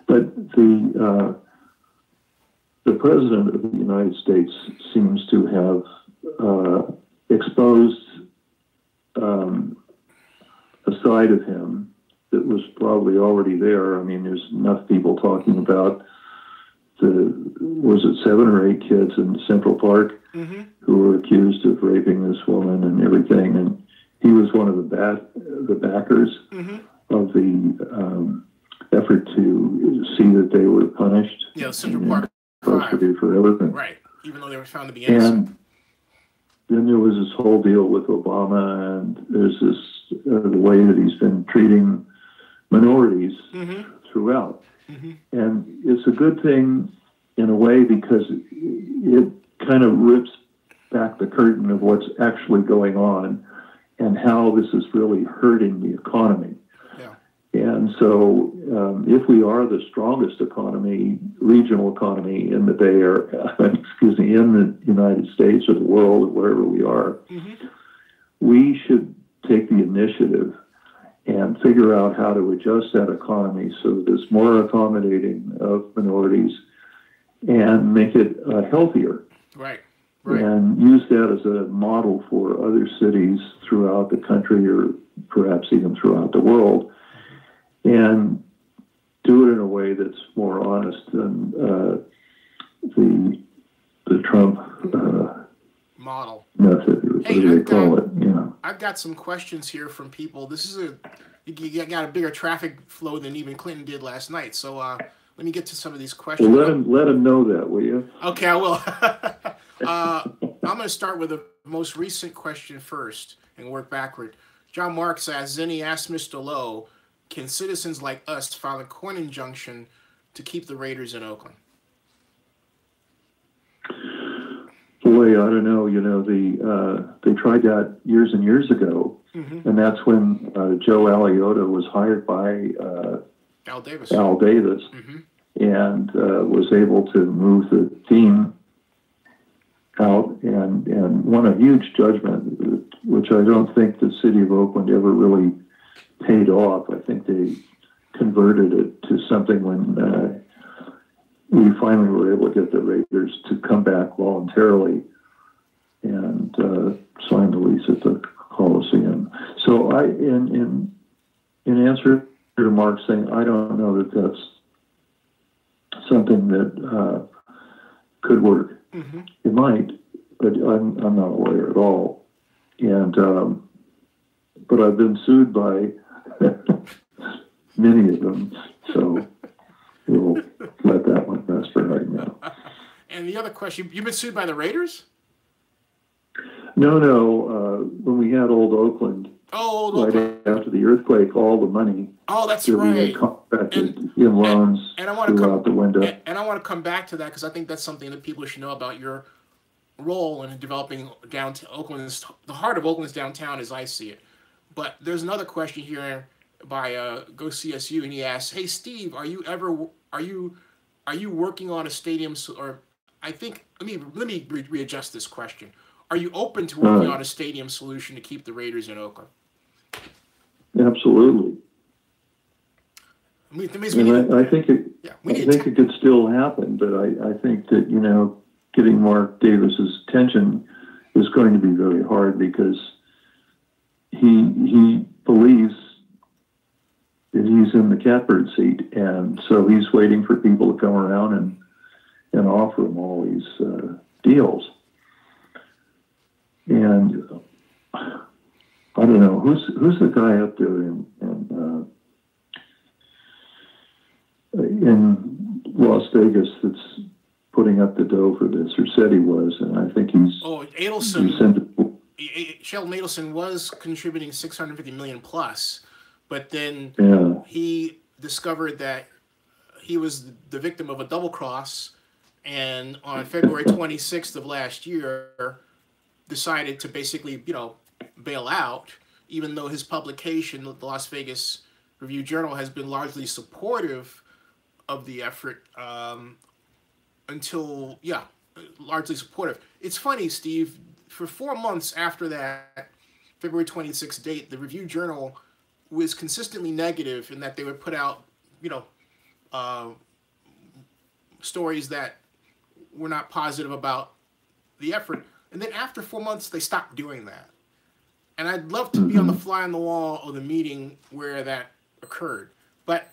But the president of the United States seems to have exposed a side of him that was probably already there. I mean, there's enough people talking about was it 7 or 8 kids in Central Park who were accused of raping this woman and everything, and he was one of the backers of the effort to see that they were punished. Yeah, Central Park for everything. Right, even though they were found to be innocent. And then there was this whole deal with Obama, and there's this the way that he's been treating minorities throughout. And it's a good thing in a way because it kind of rips back the curtain of what's actually going on and how this is really hurting the economy. And so if we are the strongest economy, regional economy in the Bay Area, in the United States or the world or wherever we are, we should take the initiative and figure out how to adjust that economy so that it's more accommodating of minorities and make it healthier. Right. And use that as a model for other cities throughout the country or perhaps even throughout the world, and do it in a way that's more honest than the Trump model method, or whatever they call it. You know, I've got some questions here from people. This is you got a bigger traffic flow than even Clinton did last night. So let me get to some of these questions. Well, let him know that, will you? Okay, I will. I'm going to start with the most recent question first and work backward. John Marks asks, Zenny asked Mr. Lowe, can citizens like us file a court injunction to keep the Raiders in Oakland? Boy, I don't know. You know, they tried that years and years ago, and that's when Joe Aliotta was hired by Al Davis, and was able to move the team out and won a huge judgment, which I don't think the city of Oakland ever really paid off. I think they converted it to something when we finally were able to get the Raiders to come back voluntarily and sign the lease at the Coliseum. So in answer to Mark saying, I don't know that that's something that could work. It might, but I'm not a lawyer at all. And but I've been sued by many of them, so we'll let that one rest for right now. And the other question, you've been sued by the Raiders? No. When we had Old Oakland right after the earthquake, all the money. Oh, that's that right. We had contracted in loans and I want to flew out the window. And I want to come back to that because I think that's something that people should know about your role in developing downtown Oakland's, the heart of Oakland's downtown as I see it. But there's another question here by Go CSU, and he asks, "Hey Steve, are you working on a stadium?" Or I think let me readjust this question. Are you open to working on a stadium solution to keep the Raiders in Oakland? Absolutely. I think it could still happen, but I think that getting Mark Davis's attention is going to be very hard because he believes that he's in the catbird seat, and so he's waiting for people to come around and offer him all these deals. And I don't know who's the guy up there in Las Vegas that's putting up the dough for this, or said he was, and I think he's Adelson. Sheldon Adelson was contributing $650 million plus, but then he discovered that he was the victim of a double cross, and on February 26th of last year, decided to basically bail out, even though his publication, the Las Vegas Review-Journal, has been largely supportive of the effort until largely supportive. It's funny, Steve, for 4 months after that February 26th date, the Review-Journal was consistently negative in that they would put out stories that were not positive about the effort. And then after 4 months, they stopped doing that. And I'd love to be on the fly on the wall of the meeting where that occurred. But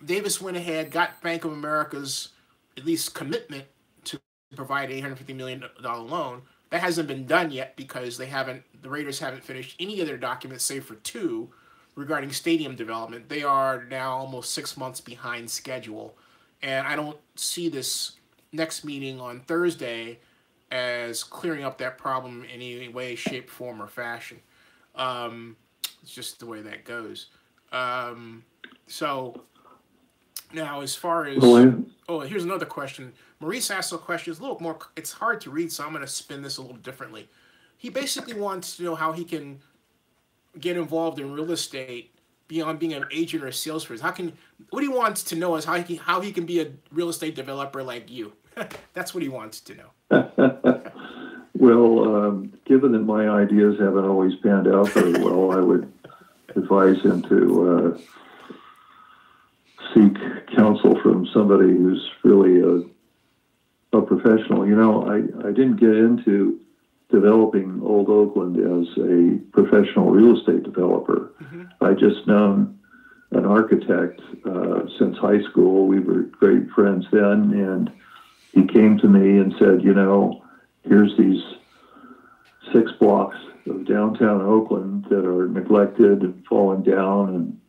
Davis went ahead, got Bank of America's at least commitment to provide $850 million loan. That hasn't been done yet because the Raiders haven't finished any of their documents save for 2 regarding stadium development. They are now almost 6 months behind schedule. And I don't see this next meeting on Thursday as clearing up that problem in any way, shape, form, or fashion. It's just the way that goes. So now as far as... here's another question. Maurice asked a question. It's a little more... It's hard to read, so I'm going to spin this a little differently. He basically wants to know how he can get involved in real estate beyond being an agent or a salesperson. What he wants to know is how he can be a real estate developer like you. That's what he wants to know. Well, given that my ideas haven't always panned out very well, I would advise him to seek counsel from somebody who's really a professional. I didn't get into developing Old Oakland as a professional real estate developer. I just known an architect since high school. We were great friends then, and he came to me and said, here's these 6 blocks of downtown Oakland that are neglected and falling down,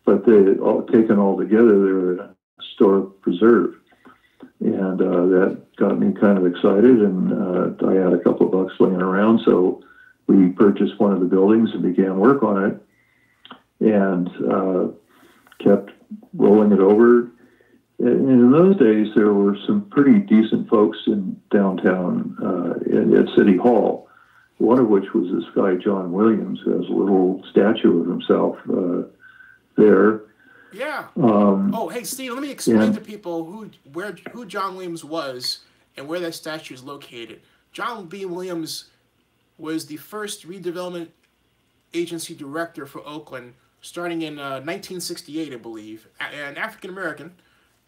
but taken all together, they're a historic preserve. And that got me kind of excited, and I had a couple of bucks laying around, so we purchased one of the buildings and began work on it, and kept rolling it over. And in those days, there were some pretty decent folks in downtown at City Hall, one of which was this guy, John Williams, who has a little statue of himself there. Yeah. Hey, Steve, let me explain to people who John Williams was and where that statue is located. John B. Williams was the first redevelopment agency director for Oakland starting in 1968, I believe, an African-American,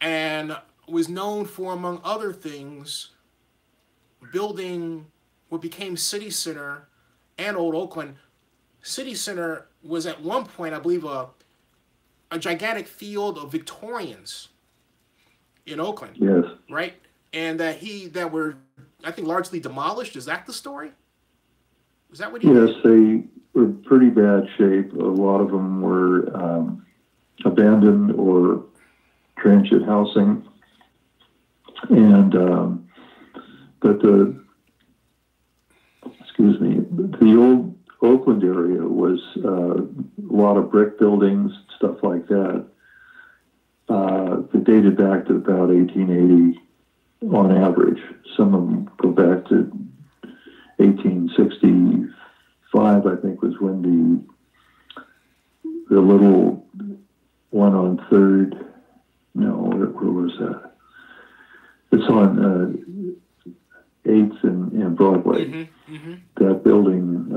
and was known for, among other things, building what became City Center and Old Oakland. City Center was at one point, I believe, a gigantic field of Victorians in Oakland. Yes. Right? And that were, I think, largely demolished. Is that the story? Is that what he did? Yes, they were in pretty bad shape. A lot of them were abandoned or transient housing. And, but the old Oakland area was a lot of brick buildings, stuff like that. That dated back to about 1880 on average. Some of them go back to 1865, I think, was when the little one on Third. No, where was that? It's on 8th and Broadway. Mm-hmm, mm-hmm. That building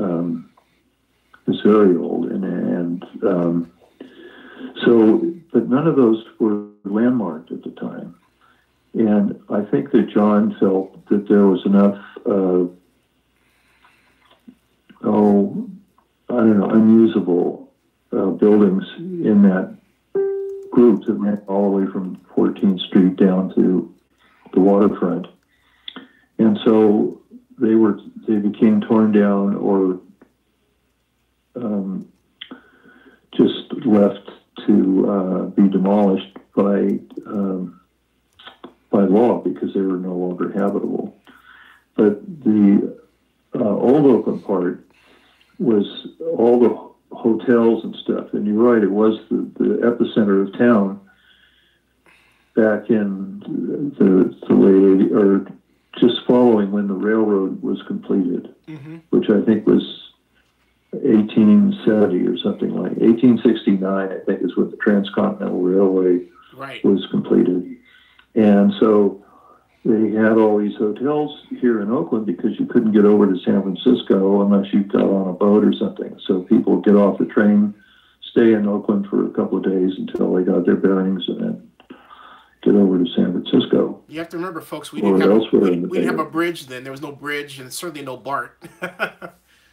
is very old, and so, but none of those were landmarked at the time. And I think that John felt that there was enough, unusable buildings in that group that went all the way from 14th Street down to the waterfront. And so they became torn down or just left to be demolished by law because they were no longer habitable. But the old Oakland part was all the hotels and stuff. And you're right, it was the epicenter of town back in the late 80s, or just following when the railroad was completed, mm-hmm. which I think was 1870 or something like 1869, I think is when the Transcontinental Railway was completed. And so they had all these hotels here in Oakland because you couldn't get over to San Francisco unless you got on a boat or something. So people would get off the train, stay in Oakland for a couple of days until they got their bearings and then get over to San Francisco. You have to remember, folks, we didn't have a bridge then. There was no bridge and certainly no BART.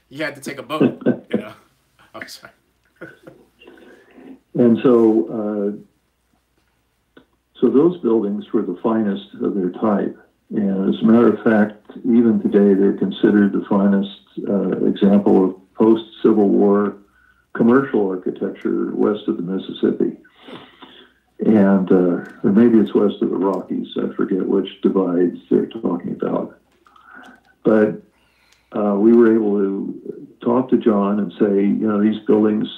You had to take a boat, you know. I'm sorry. And so those buildings were the finest of their type. And as a matter of fact, even today, they're considered the finest example of post-Civil War commercial architecture west of the Mississippi. And or maybe it's west of the Rockies. I forget which divides they're talking about. But we were able to talk to John and say, you know, these buildings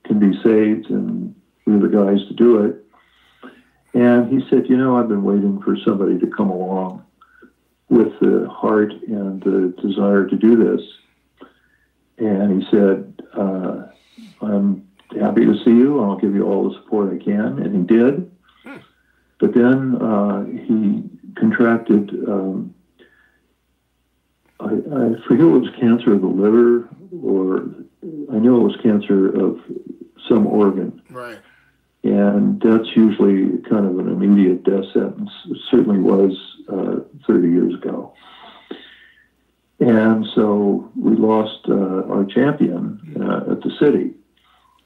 can be saved, and we're the guys to do it. And he said, you know, I've been waiting for somebody to come along with the heart and the desire to do this. And he said, I'm happy to see you. I'll give you all the support I can. And he did. But then he contracted, I forget what it was, cancer of the liver, or I know it was cancer of some organ. Right. And that's usually kind of an immediate death sentence. It certainly was 30 years ago. And so we lost our champion at the city.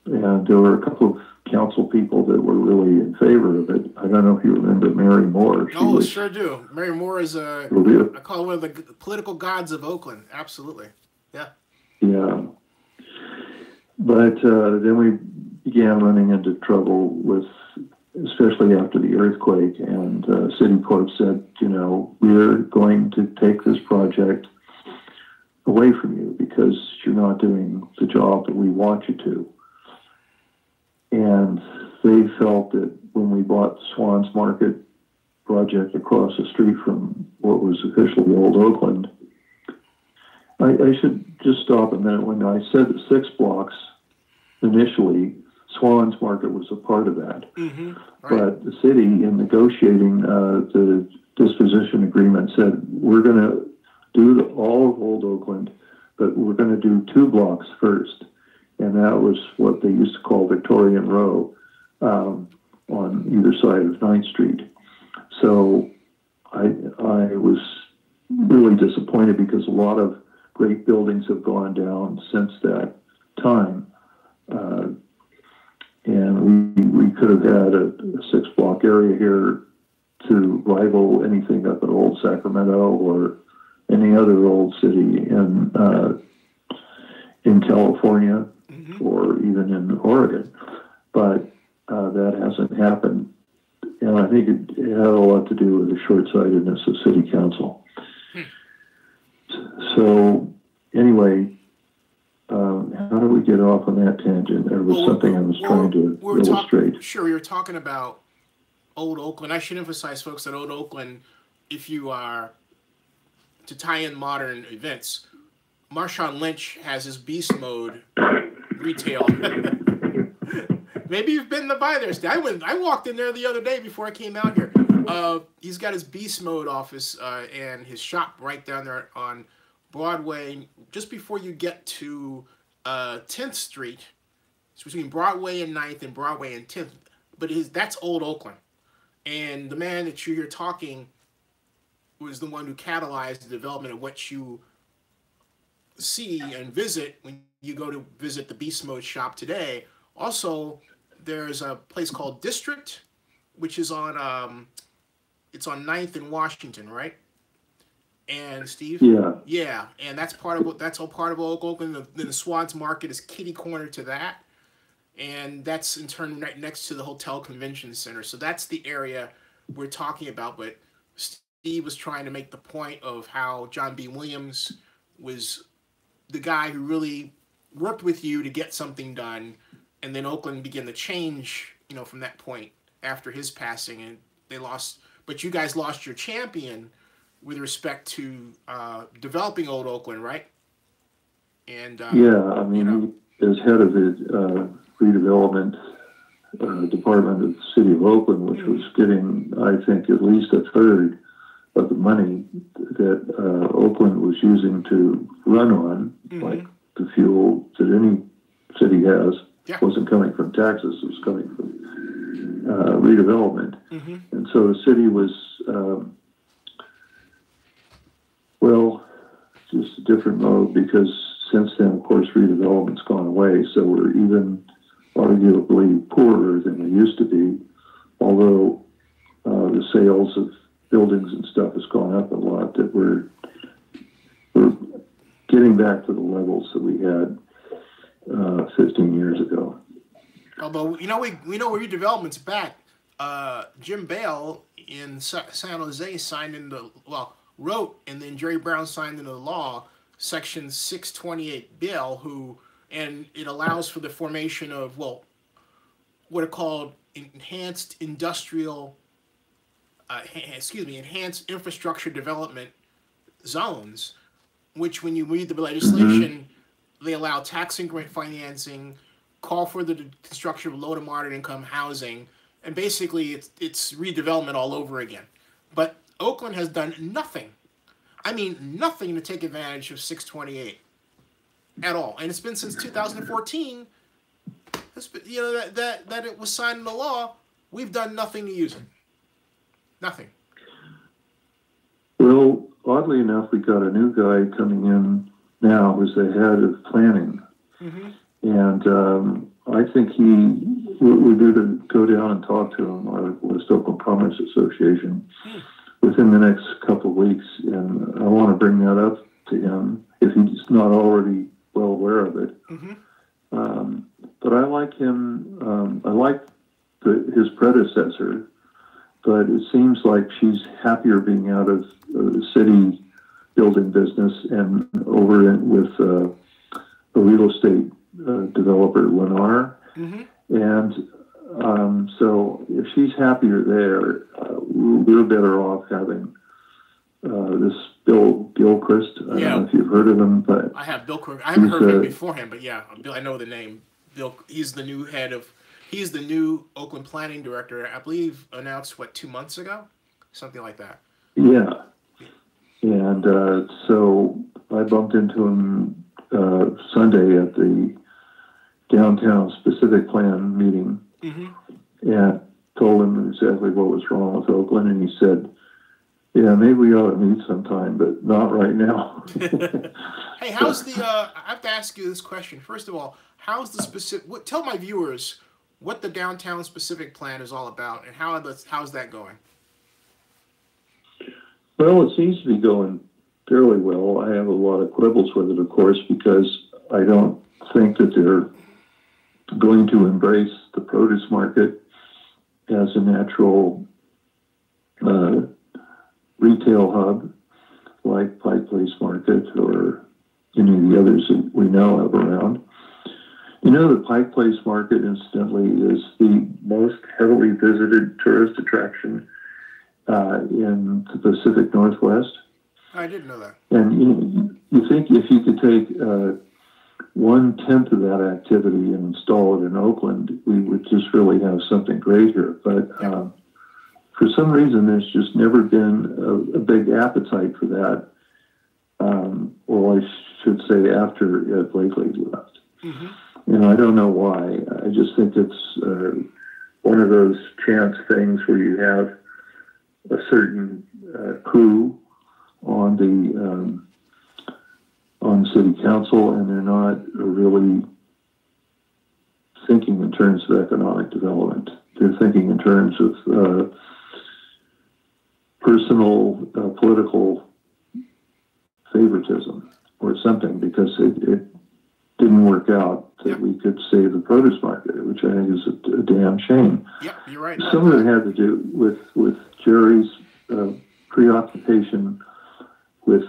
And there were a couple of council people that were really in favor of it. I don't know if you remember Mary Moore. Sure do. Mary Moore is I call her one of the political gods of Oakland. Absolutely. Yeah. Yeah. But then we began running into trouble with, especially after the earthquake, and City Corp said, you know, we're going to take this project away from you because you're not doing the job that we want you to. And they felt that when we bought Swan's Market project across the street from what was officially Old Oakland, I should just stop a minute. When I said the 6 blocks initially, Swan's Market was a part of that. Mm-hmm. Right. But the city, in negotiating the disposition agreement, said, we're going to do all of Old Oakland, but we're going to do 2 blocks first. And that was what they used to call Victorian Row on either side of 9th Street. So I was really disappointed because a lot of great buildings have gone down since that time. And we could have had a 6-block area here to rival anything up at Old Sacramento or any other old city in California, mm-hmm. or even in Oregon. But that hasn't happened. And I think it had a lot to do with the short-sightedness of city council. So anyway, how do we get off on that tangent? There was something I was trying to illustrate. Sure, we were talking about Old Oakland. I should emphasize, folks, that Old Oakland, if you are to tie in modern events, Marshawn Lynch has his beast mode retail. Maybe you've been by there. I walked in there the other day before I came out here. He's got his beast mode office and his shop right down there on Broadway, just before you get to 10th Street. It's between Broadway and 9th and Broadway and 10th. But that's Old Oakland. And the man that you're here talking was the one who catalyzed the development of what you see and visit when you go to visit the Beast Mode shop today. Also, there's a place called District, which is on it's on 9th and Washington, right? And Steve? Yeah, and that's all part of Old Oakland. Then the Swans Market is kitty corner to that. And that's in turn right next to the Hotel Convention Center. So that's the area we're talking about. But Steve was trying to make the point of how John B. Williams was the guy who really worked with you to get something done. And then Oakland began to change, from that point after his passing. And they lost, but you guys lost your champion with respect to developing Old Oakland, right? And he is head of the redevelopment department of the city of Oakland, which was getting, I think, at least a third of the money that Oakland was using to run on, like the fuel that any city has. Yeah. Wasn't coming from taxes, it was coming from redevelopment. And so the city was, just a different mode, because since then, of course, redevelopment's gone away, so we're even arguably poorer than we used to be, although the sales of buildings and stuff has gone up a lot, that we're getting back to the levels that we had 15 years ago. Although, we know redevelopment's back. Jim Bale in San Jose wrote, and then Jerry Brown signed into law, Section 628 bill, and it allows for the formation of, what are called enhanced infrastructure development zones, which when you read the legislation, they allow tax increment financing, call for the construction of low to moderate income housing, and basically it's redevelopment all over again. But Oakland has done nothing. I mean, nothing to take advantage of 628 at all. And it's been since 2014, that it was signed into law. We've done nothing to use it. Nothing. Well, oddly enough, we got a new guy coming in now who's the head of planning. And I think we're due to go down and talk to him, our West Oakland Commerce Association, within the next couple of weeks. And I want to bring that up to him if he's not already well aware of it. But I like him. I like his predecessor, but it seems like she's happier being out of the city building business and over with a real estate developer, Lennar. And so if she's happier there, we're better off having this Bill Gilchrist. I don't know if you've heard of him, but I have Bill Gilchrist. I haven't heard of him beforehand, but yeah, Bill, I know the name. Bill. He's the new Oakland planning director. I believe announced 2 months ago, something like that. Yeah, and so I bumped into him Sunday at the downtown specific plan meeting, and told him exactly what was wrong with Oakland, and he said, "Yeah, maybe we ought to meet sometime, but not right now." Hey, how's the? I have to ask you this question. First of all, how's the specific? Tell my viewers what the downtown specific plan is all about, and how's that going? Well, it seems to be going fairly well. I have a lot of quibbles with it, of course, because I don't think that they're going to embrace the produce market as a natural retail hub like Pike Place Market or, any of the others that we know of around. You know, the Pike Place Market, incidentally, is the most heavily visited tourist attraction in the Pacific Northwest. I didn't know that. And you think if you could take 1/10 of that activity and install it in Oakland, we would just really have something great here. But for some reason, there's just never been a big appetite for that. Or I should say after Ed Blakely left. Mm-hmm. And I don't know why. I just think it's one of those chance things where you have a certain crew on the city council, and they're not really thinking in terms of economic development. They're thinking in terms of personal political favoritism or something, because it didn't work out that we could save the produce market, which I think is a damn shame. Yep, you're right. Some of it had to do with Jerry's preoccupation with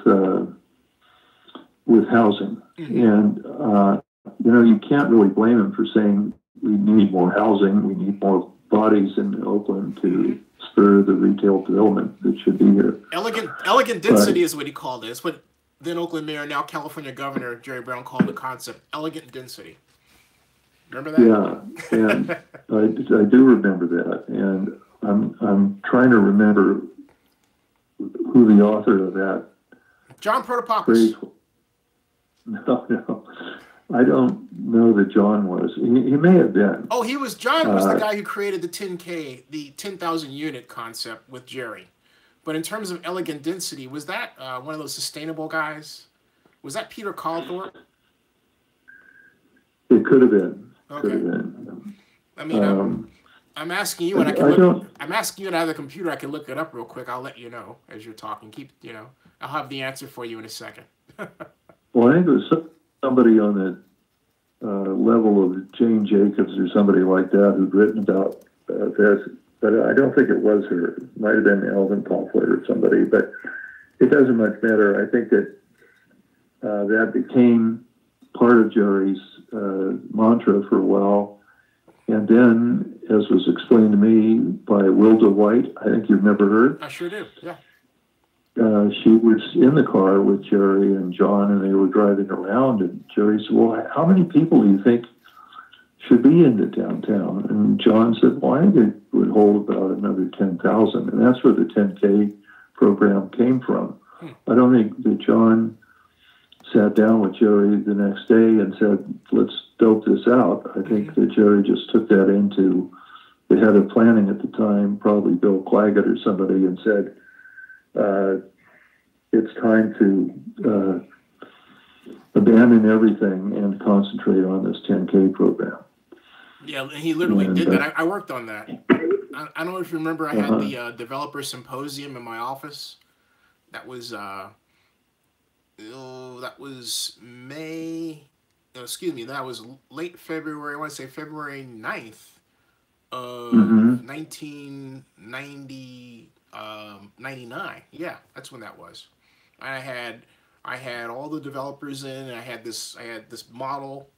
housing. Mm-hmm. And, you can't really blame him for saying we need more housing, we need more bodies in Oakland to spur the retail development that should be here. Elegant density is what he called it. It's what then Oakland Mayor, now California Governor Jerry Brown called the concept elegant density. Remember that? Yeah, and I do remember that, and I'm trying to remember who the author of that. John Protopopoulos. No, I don't know that John was. He may have been. Oh, John was the guy who created the 10K, the 10,000 unit concept with Jerry. But in terms of elegant density, was that one of those sustainable guys? Was that Peter Calthorpe? It could have been. Okay. Could have been. I mean, I'm asking you, and I'm asking you, and I have the computer. I can look it up real quick. I'll let you know as you're talking. I'll have the answer for you in a second. Well, I think it was somebody on the level of Jane Jacobs or somebody like that who'd written about this. But I don't think it was her. It might have been Alvin Toffler or somebody, but it doesn't much matter. I think that that became part of Jerry's mantra for a while. And then, as was explained to me by Wilda White, I think you've never heard. I sure do, yeah. She was in the car with Jerry and John, and they were driving around, and Jerry said, well, how many people do you think should be in the downtown? And John said, well, I think it would hold about another 10,000. And that's where the 10K program came from. I don't think that John sat down with Jerry the next day and said, let's dope this out. I think that Jerry just took that into the head of planning at the time, probably Bill Claggett or somebody, and said, it's time to abandon everything and concentrate on this 10K program. Yeah, and he literally did that. I worked on that. I don't know if you remember, I had the developer symposium in my office. That was May. No, excuse me. That was late February. I want to say February 9th of 1999. Yeah, that's when that was. I had all the developers in, and I had this model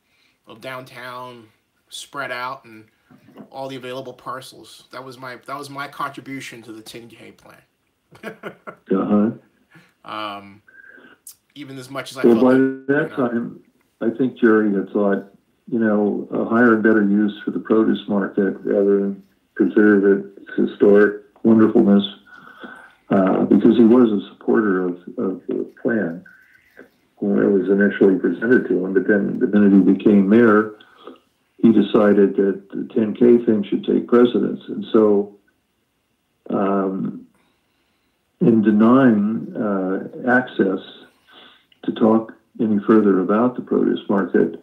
of downtown spread out and all the available parcels. That was my contribution to the 10K plan. Even as much as I felt by that time, I think Jerry had thought, a higher and better use for the produce market rather than preserve its historic wonderfulness, because he was a supporter of the plan when it was initially presented to him. But then the minute he became mayor, he decided that the 10K thing should take precedence. And so in denying access to talk any further about the produce market,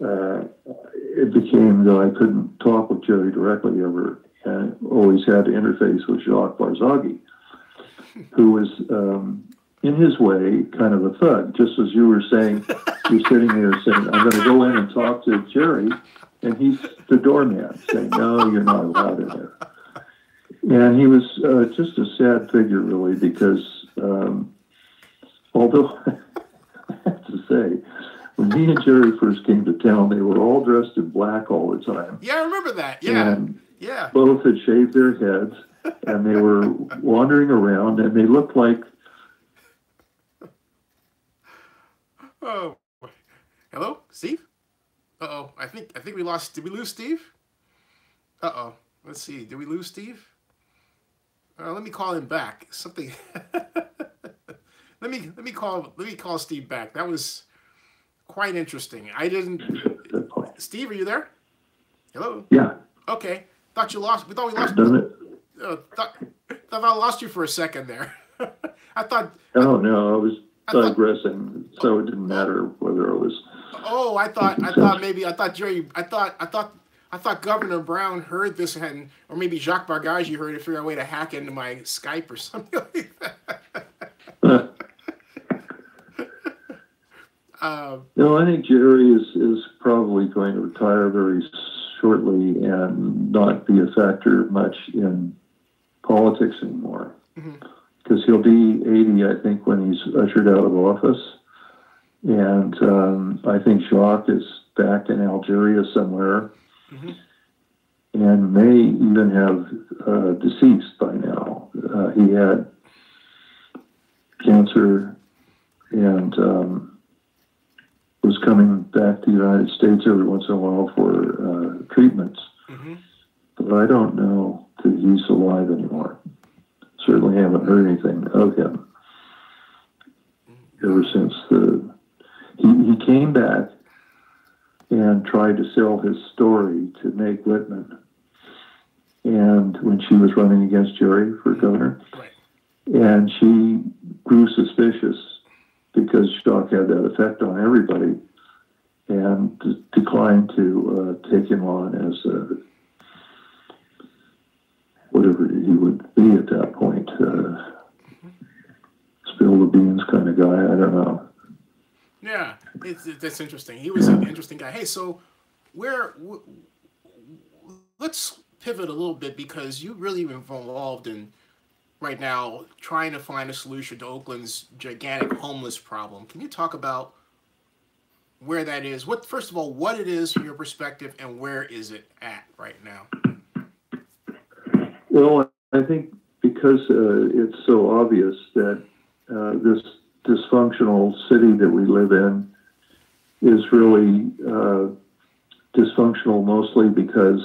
it became that I couldn't talk with Jerry directly ever, and always had to interface with Jacques Barzaghi, who was, in his way, kind of a thug. Just as you were saying, you're sitting there saying, I'm going to go in and talk to Jerry, and he's the doorman, saying, no, you're not allowed in there. And he was just a sad figure, really, because although I have to say, he and Jerry first came to town, they were all dressed in black all the time. Yeah, I remember that. Yeah. And yeah. both had shaved their heads, and they were wandering around, and they looked like... Oh, hello, Steve? Uh-oh, I think we lost. Did we lose Steve? Uh-oh, let's see. Did we lose Steve? Let me call him back. Something. let me call Steve back. That was quite interesting. I didn't. Steve, are you there? Hello. Yeah. Okay. Thought you lost. We thought we lost. Done it. Thought I lost you for a second there. I thought. Oh no, I was digressing, so it didn't matter whether it was. Oh, I thought Jerry. I thought Governor Brown heard this, or maybe Jacques Bargage heard it, figure out a way to hack into my Skype or something like that. No, I think Jerry is probably going to retire very shortly and not be a factor much in politics anymore. Because he'll be 80, I think, when he's ushered out of office. And I think Jacques is back in Algeria somewhere. And may even have deceased by now. He had cancer and was coming back to the United States every once in a while for treatments. But I don't know that he's alive anymore. Certainly haven't heard anything of him ever since he came back and tried to sell his story to Meg Whitman, and when she was running against Jerry for governor, and she grew suspicious because Jacques had that effect on everybody, and declined to take him on as whatever he would be at that point, spill the beans kind of guy. I don't know. Yeah, that's interesting. He was an interesting guy. Hey, so let's pivot a little bit, because you really involved in right now trying to find a solution to Oakland's gigantic homeless problem. Can you talk about where that is? First of all, what it is from your perspective, and where is it at right now? Well, I think because it's so obvious that this dysfunctional city that we live in is really dysfunctional mostly because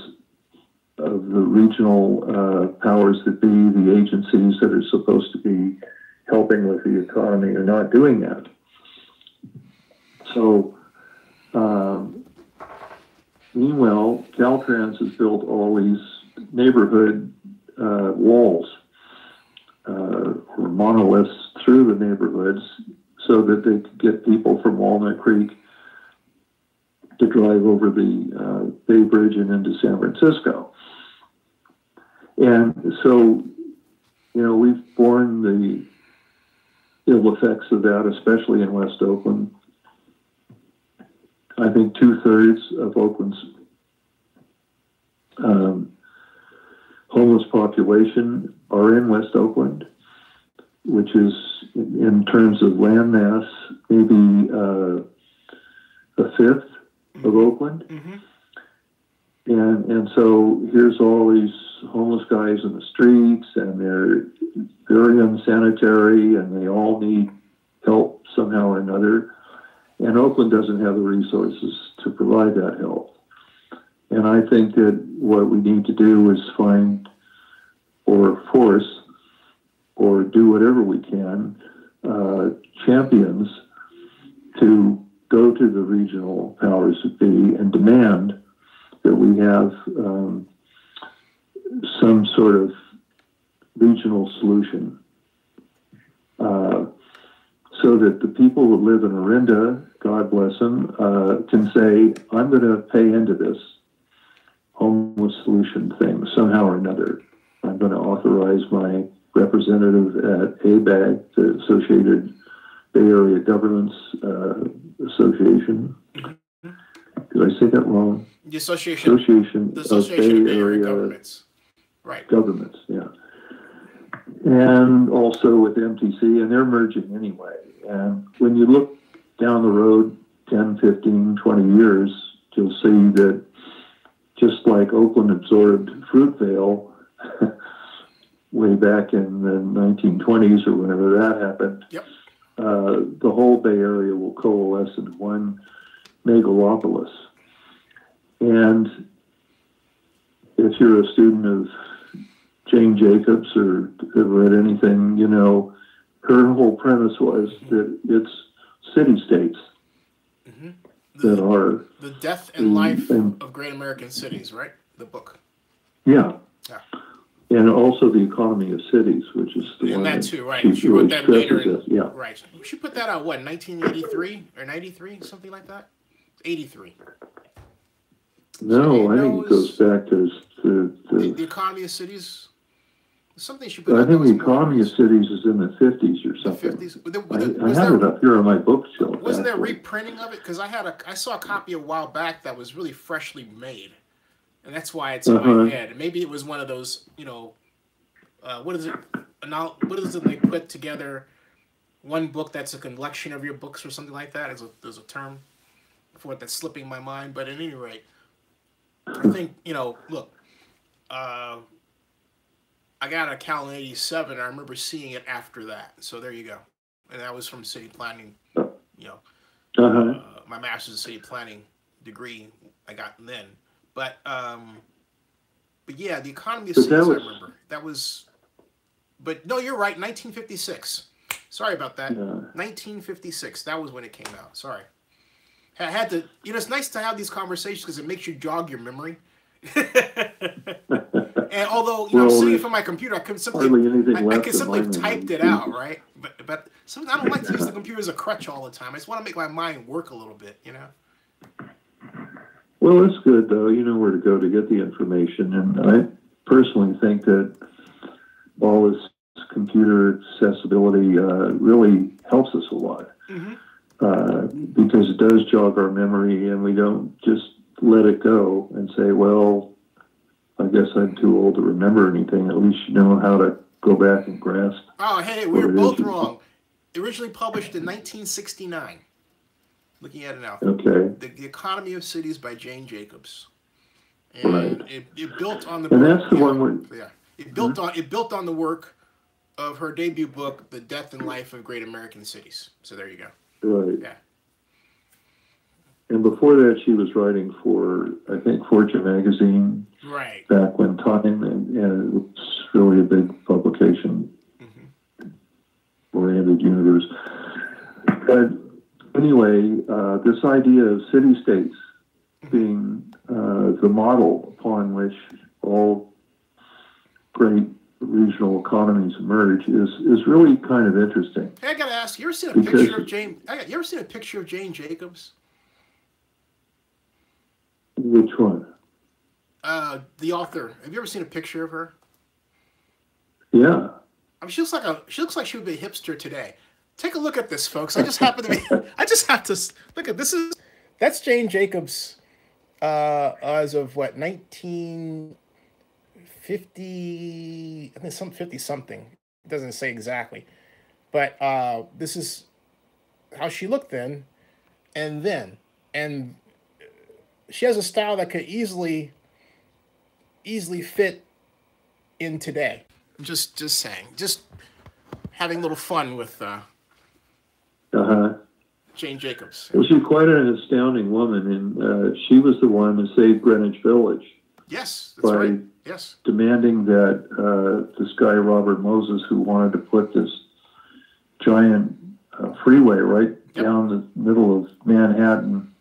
of the regional powers that be, the agencies that are supposed to be helping with the economy are not doing that. So, meanwhile, Caltrans has built all these neighborhood walls or monoliths through the neighborhoods so that they could get people from Walnut Creek to drive over the Bay Bridge and into San Francisco. And so, we've borne the ill effects of that, especially in West Oakland. I think 2/3 of Oakland's homeless population are in West Oakland, which is, in terms of land mass, maybe a fifth of Oakland. And so here's all these homeless guys in the streets, and they're very unsanitary, and they all need help somehow or another. And Oakland doesn't have the resources to provide that help. And I think that what we need to do is find or force or do whatever we can, champions to go to the regional powers that be and demand that we have some sort of regional solution, so that the people who live in Orinda, God bless them, can say, I'm going to pay into this homeless solution thing somehow or another. I'm going to authorize my representative at ABAG, the Associated Bay Area Governments Association. Did I say that wrong? The Association of Bay Area Governments. Right. Governments, yeah. And also with MTC, and they're merging anyway. And when you look down the road 10, 15, 20 years, you'll see that just like Oakland absorbed Fruitvale way back in the 1920s or whenever that happened, yep. The whole Bay Area will coalesce into one megalopolis. And if you're a student of Jane Jacobs or have read anything, you know, her whole premise was that it's city-states that are... The Death and Life of Great American Cities, right? The book. Yeah. And also the economy of cities, which is the one that too, right? She wrote really that later. yeah. Right. She put that out, what, 1983 or 93, something like that? 83. No, I think it goes back to the economy of cities. Something she put I out. think the economy of cities is in the 50s or something. The 50s. I have it up here on my bookshelf. Wasn't there a reprinting of it? Because I saw a copy a while back that was really freshly made. And that's why it's in my head. Maybe it was one of those, you know, what is it? What is it they put together? One book that's a collection of your books or something like that. There's a term for it that's slipping my mind. But at any rate, I think, you know, look, I got a Cal in 87. I remember seeing it after that. So there you go. And that was from city planning, you know, my master's in city planning degree I got then. But yeah, the economy of cities, I remember. That was, but no, you're right, 1956. Sorry about that. 1956, that was when it came out. Sorry. I had to, you know, it's nice to have these conversations because it makes you jog your memory. And although, you know, I'm sitting in front of my computer, I could simply typed it out, right? But sometimes I don't like to use the computer as a crutch all the time. I just want to make my mind work a little bit, you know? Well, it's good, though. You know where to go to get the information. And I personally think that all this computer accessibility really helps us a lot. Because it does jog our memory, and we don't just let it go and say, well, I guess I'm too old to remember anything. At least you know how to go back and grasp. Oh, hey, we were both wrong. Originally published in 1969. Looking at it now. Okay. The Economy of Cities by Jane Jacobs. And it built on the and that's the one where it built on the work of her debut book, The Death and Life of Great American Cities. So there you go. Right. Yeah. And before that, she was writing for, I think, Fortune magazine. Right. Back when Time, and it was really a big publication, oriented universe. But anyway, this idea of city-states being the model upon which all great regional economies emerge is really kind of interesting. Hey, I gotta ask, you ever seen a picture of Jane? You ever seen a picture of Jane Jacobs? Which one? The author. Have you ever seen a picture of her? Yeah. I mean, she looks like she would be a hipster today. Take a look at this, folks. I just have to look at this. That's Jane Jacobs, as of what, 1950? I think some 50 something. It doesn't say exactly, but this is how she looked then, and she has a style that could easily fit in today. Just saying, just having a little fun with Jane Jacobs. Well, she's quite an astounding woman, and she was the one who saved Greenwich Village. Yes, that's right. Yes, demanding that this guy Robert Moses, who wanted to put this giant freeway right down the middle of Manhattan,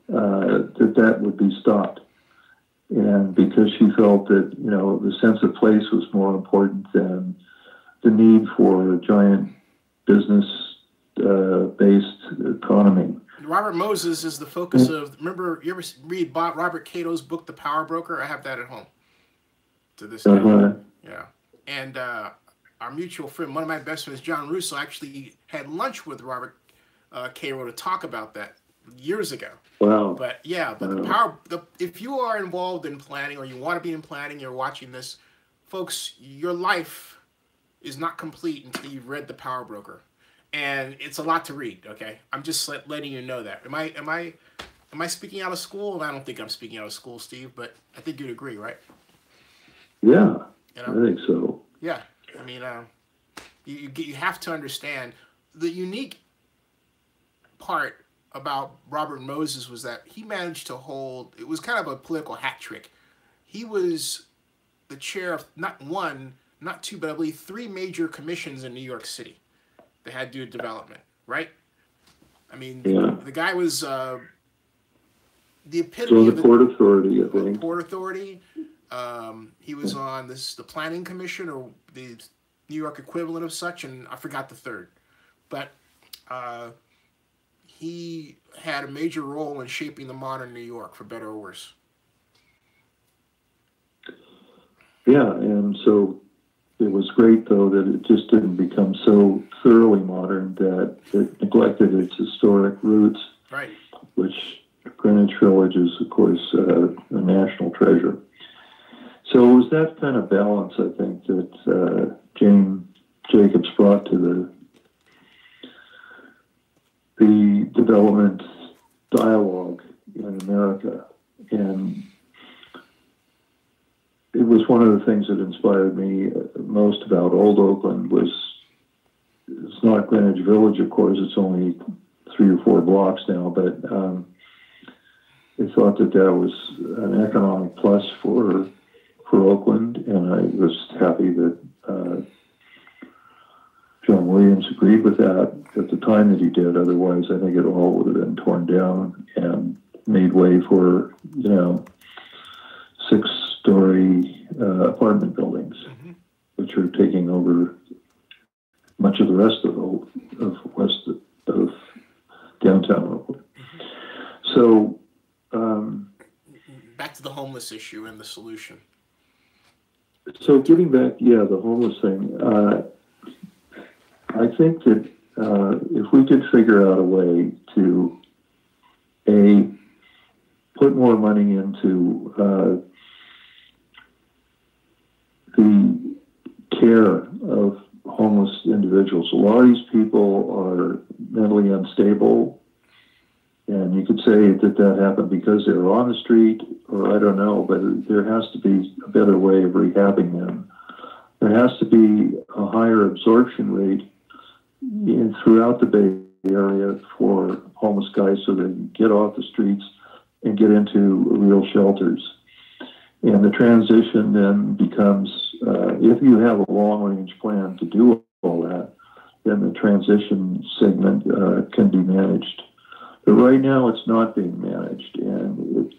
that would be stopped. And because she felt that, you know, the sense of place was more important than the need for a giant business-based economy. Robert Moses is the focus of, remember, you ever read Robert Cato's book, The Power Broker? I have that at home to this day. Yeah. And our mutual friend, one of my best friends, John Russo, actually had lunch with Robert Cato to talk about that years ago. Wow. But yeah, but if you are involved in planning, or you want to be in planning, you're watching this, folks, your life is not complete until you've read The Power Broker. and it's a lot to read. Okay, I'm just letting you know that. Am I speaking out of school? And I don't think I'm speaking out of school, Steve, but I think you'd agree, right? Yeah, I think so. Yeah, I mean, you have to understand the unique part about Robert Moses was that he managed to hold. It was kind of a political hat trick. He was the chair of not one, not two, but I believe 3 major commissions in New York City that had to do with development, right? I mean, the guy was the epitome of the Port Authority, I think. Port Authority. He was on the Planning Commission, or the New York equivalent of such, and I forgot the third. But he had a major role in shaping the modern New York, for better or worse. Yeah, and so it was great, though, that it just didn't become so thoroughly modern that it neglected its historic roots, right? Which Greenwich Village is, of course, a national treasure. So it was that kind of balance, I think, that Jane Jacobs brought to the development dialogue in America. And it was one of the things that inspired me most about Old Oakland was, it's not Greenwich Village, of course, it's only 3 or 4 blocks now, but I thought that was an economic plus for Oakland, and I was happy that John Williams agreed with that at the time that he did. Otherwise, I think it all would have been torn down and made way for, 6-story apartment buildings, which are taking over much of the rest of west of downtown Oakland. So, back to the homeless issue and the solution. So getting back, the homeless thing, I think that if we could figure out a way to, put more money into the care of homeless individuals. A lot of these people are mentally unstable, and you could say that happened because they were on the street, or I don't know, but there has to be a better way of rehabbing them. There has to be a higher absorption rate throughout the Bay Area for homeless guys so they can get off the streets and get into real shelters. And the transition then becomes, if you have a long-range plan to do all that, then the transition segment can be managed. But right now it's not being managed, and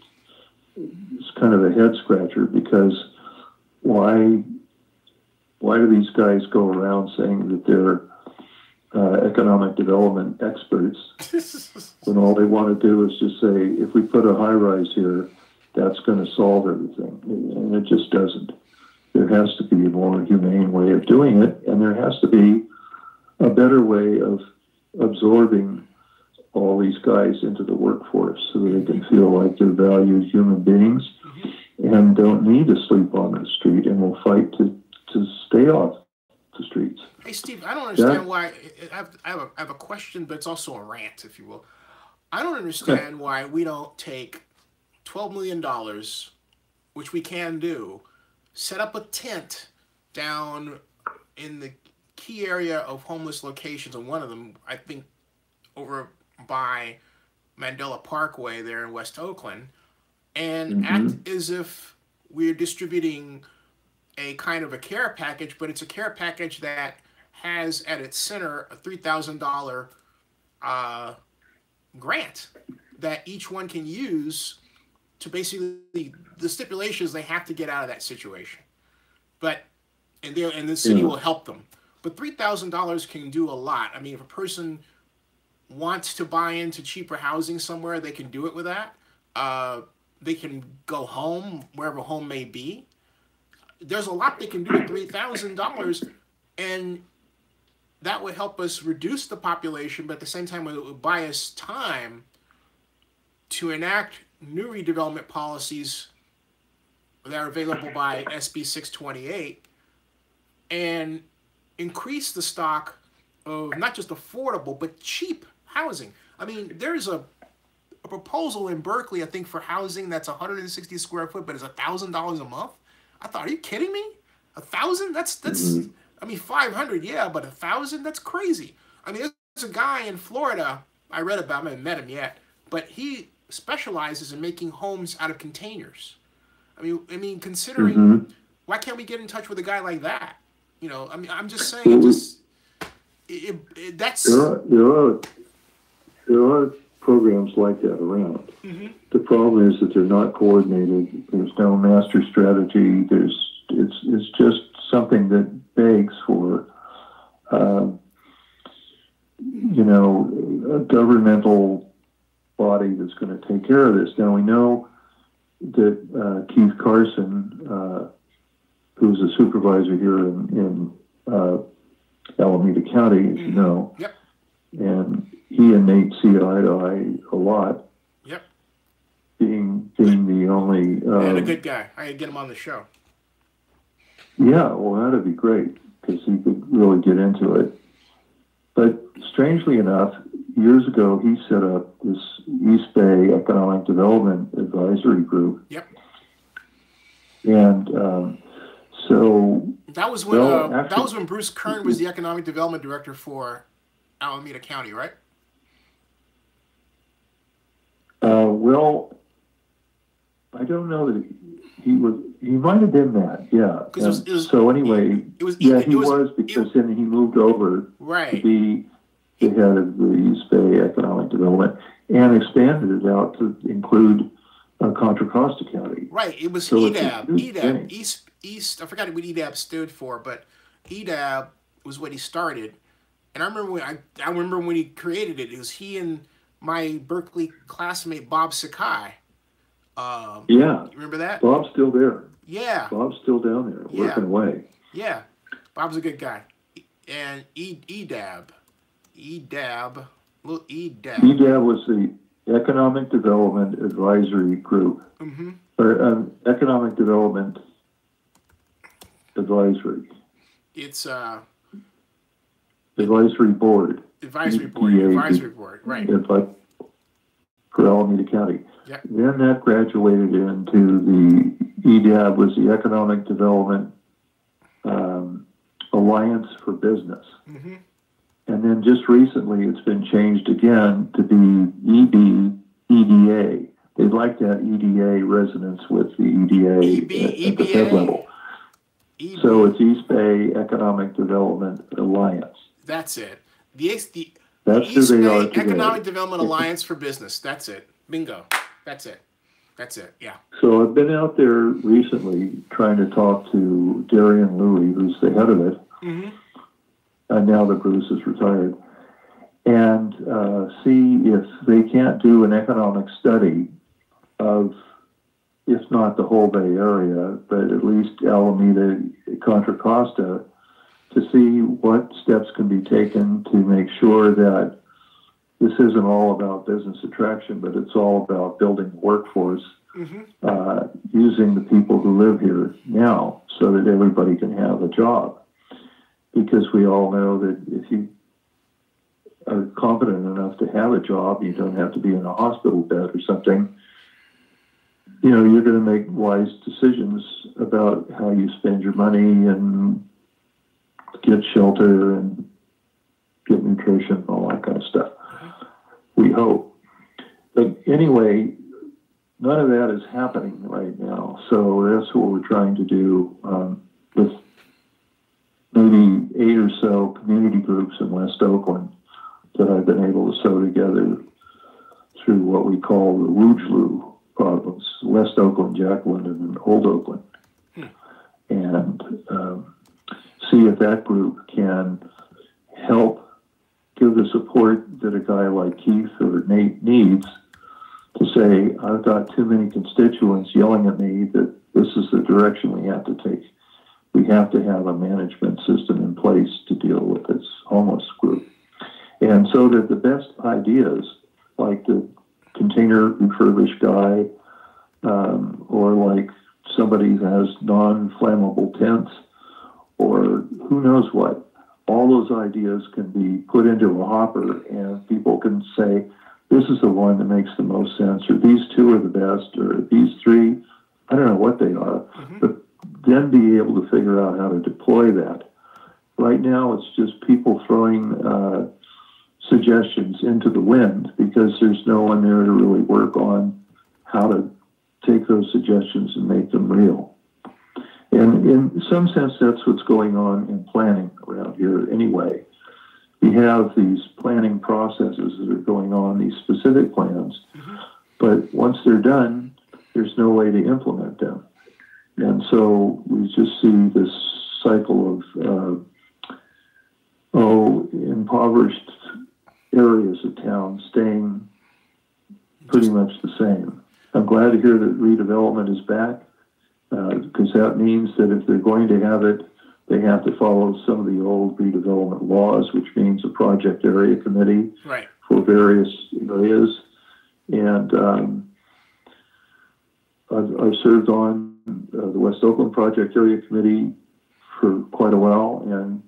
it's kind of a head-scratcher because why do these guys go around saying that they're economic development experts when all they want to do is just say, if we put a high-rise here, that's going to solve everything. And it just doesn't. There has to be a more humane way of doing it, and there has to be a better way of absorbing all these guys into the workforce so that they can feel like they're valued human beings and don't need to sleep on the street and will fight to stay off the streets. Hey, Steve, I don't understand why. I have a question, but it's also a rant, if you will. I don't understand why we don't take $12 million, which we can do, set up a tent down in the key area of homeless locations, and one of them, I think, over by Mandela Parkway there in West Oakland, and act as if we're distributing a kind of a care package, but it's a care package that has at its center a $3,000 grant that each one can use to basically, the stipulations they have to get out of that situation. But, and the city will help them. But $3,000 can do a lot. I mean, if a person wants to buy into cheaper housing somewhere, they can do it with that. They can go home, wherever home may be. There's a lot they can do with $3,000, and that would help us reduce the population, but at the same time, it would buy us time to enact new redevelopment policies that are available by SB 628 and increase the stock of not just affordable but cheap housing. I mean, there's a proposal in Berkeley, I think, for housing that's 160 square foot, but it's $1,000 a month. I thought, are you kidding me? 1,000? That's I mean, 500, yeah, but 1,000? That's crazy. I mean, there's a guy in Florida I read about him. I haven't met him yet, but he specializes in making homes out of containers. I mean, considering why can't we get in touch with a guy like that? You know, I mean, I'm just saying, that's there are programs like that around. The problem is that they're not coordinated. There's no master strategy. It's just something that begs for a governmental body that's going to take care of this. Now we know that Keith Carson, who's a supervisor here in Alameda County, as you know, and he and Nate see eye to eye a lot. Yep. Being the only and a good guy. I could get him on the show. Yeah, well, that'd be great because he could really get into it. But strangely enough, years ago, he set up this East Bay Economic Development Advisory Group. Yep. And so that was when Bruce Kern was the Economic Development Director for Alameda County, right? Well, I don't know that he was. He might have been that, yeah. So anyway, he was because then he moved over to be the head of the East Bay Economic Development and expanded it out to include Contra Costa County. Right. It was EDAB. East. I forgot what EDAB stood for, but EDAB was what he started. And I remember when he created it. It was he and my Berkeley classmate Bob Sakai. Yeah. You remember that? Bob's still there. Yeah. Bob's still down there working away. Yeah. Bob's a good guy. And EDAB was the Economic Development Advisory Group. Or Economic Development Advisory. It's Advisory Board. Advisory Board, right. For Alameda County. Yep. Then that graduated into the EDAB, was the Economic Development Alliance for Business. And then just recently it's been changed again to be EDA. They'd like to have EDA resonance with the EDA at the Fed level. So it's East Bay Economic Development Alliance. That's it. That's who they are today. Economic Development Alliance for Business. That's it. Bingo. That's it. Yeah. So I've been out there recently trying to talk to Darian Louie, who's the head of it, and now that Bruce is retired, and see if they can't do an economic study of, if not the whole Bay Area, but at least Alameda, Contra Costa, to see what steps can be taken to make sure that this isn't all about business attraction, but it's all about building workforce, using the people who live here now so that everybody can have a job. Because we all know that if you are competent enough to have a job, you don't have to be in a hospital bed or something, you're going to make wise decisions about how you spend your money and get shelter and get nutrition and all that kind of stuff. We hope. But anyway, none of that is happening right now. So that's what we're trying to do with maybe 8 or so community groups in West Oakland that I've been able to sew together through what we call the Woojloo problems, West Oakland, Jack London, and Old Oakland. And see if that group can help give the support that a guy like Keith or Nate needs to say, I've got too many constituents yelling at me that this is the direction we have to take. We have to have a management system in place to deal with this homeless group. And so that the best ideas, like the container refurbished guy, or like somebody who has non-flammable tents, or who knows what, all those ideas can be put into a hopper, and people can say, this is the one that makes the most sense, or these two are the best, or these three, I don't know what they are, but then be able to figure out how to deploy that. Right now, it's just people throwing suggestions into the wind because there's no one there to really work on how to take those suggestions and make them real. And in some sense, that's what's going on in planning around here anyway. We have these planning processes that are going on, these specific plans, but once they're done, there's no way to implement them. And so we just see this cycle of, impoverished areas of town staying pretty much the same. I'm glad to hear that redevelopment is back, because that means that if they're going to have it, they have to follow some of the old redevelopment laws, which means a project area committee for various areas. And I've served on the West Oakland Project Area Committee for quite a while, and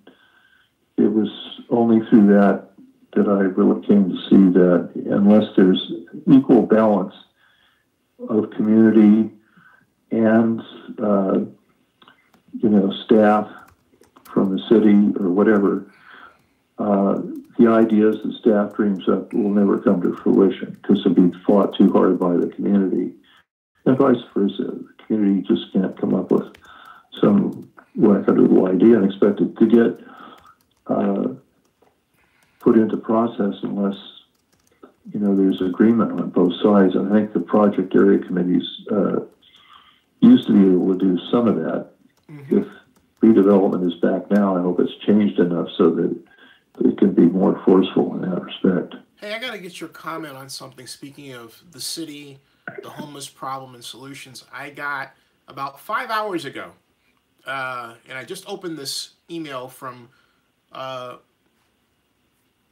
it was only through that that I really came to see that unless there's equal balance of community and staff from the city or whatever, the ideas that staff dreams up will never come to fruition because they'll be fought too hard by the community, and vice versa. The community just can't come up with some wackadoodle idea and expect it to get put into process unless there's agreement on both sides. I think the project area committees used to be able to do some of that. If redevelopment is back now, I hope it's changed enough so that it can be more forceful in that respect. Hey, I got to get your comment on something. Speaking of the city, the homeless problem and solutions, I got about 5 hours ago, and I just opened this email from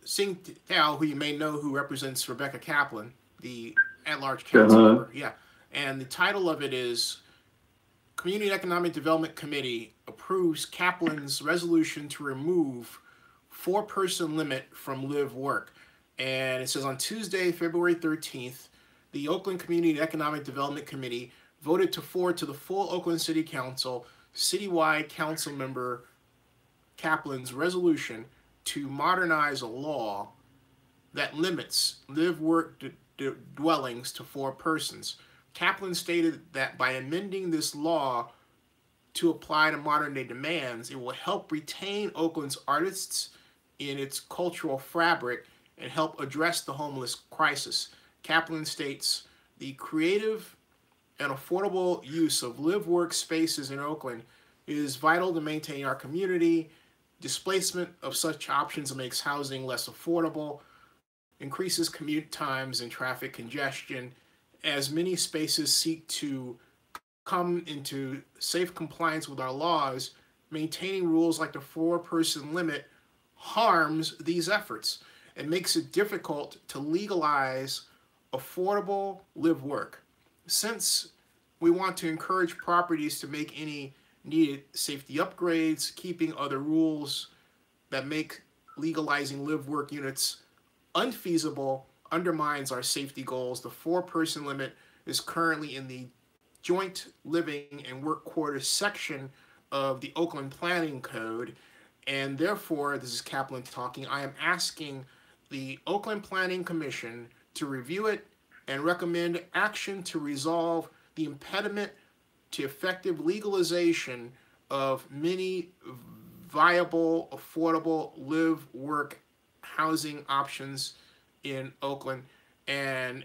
Sing Tao, who you may know, who represents Rebecca Kaplan, the at-large council member. Yeah, and the title of it is Community Economic Development Committee approves Kaplan's resolution to remove 4-person limit from live work. And it says on Tuesday, February 13th, the Oakland Community Economic Development Committee voted to forward to the full Oakland City Council citywide council member Kaplan's resolution to modernize a law that limits live-work dwellings to 4 persons. Kaplan stated that by amending this law to apply to modern-day demands, it will help retain Oakland's artists in its cultural fabric and help address the homeless crisis. Kaplan states, the creative and affordable use of live-work spaces in Oakland is vital to maintain our community. Displacement of such options makes housing less affordable, increases commute times and traffic congestion. As many spaces seek to come into safe compliance with our laws, maintaining rules like the 4-person limit harms these efforts. It makes it difficult to legalize affordable live work. Since we want to encourage properties to make any needed safety upgrades, keeping other rules that make legalizing live work units unfeasible undermines our safety goals. The 4-person limit is currently in the joint living and work quarters section of the Oakland Planning Code, and therefore, this is Kaplan talking, I am asking the Oakland Planning Commission to review it and recommend action to resolve the impediment to effective legalization of many viable, affordable live-work housing options in Oakland. And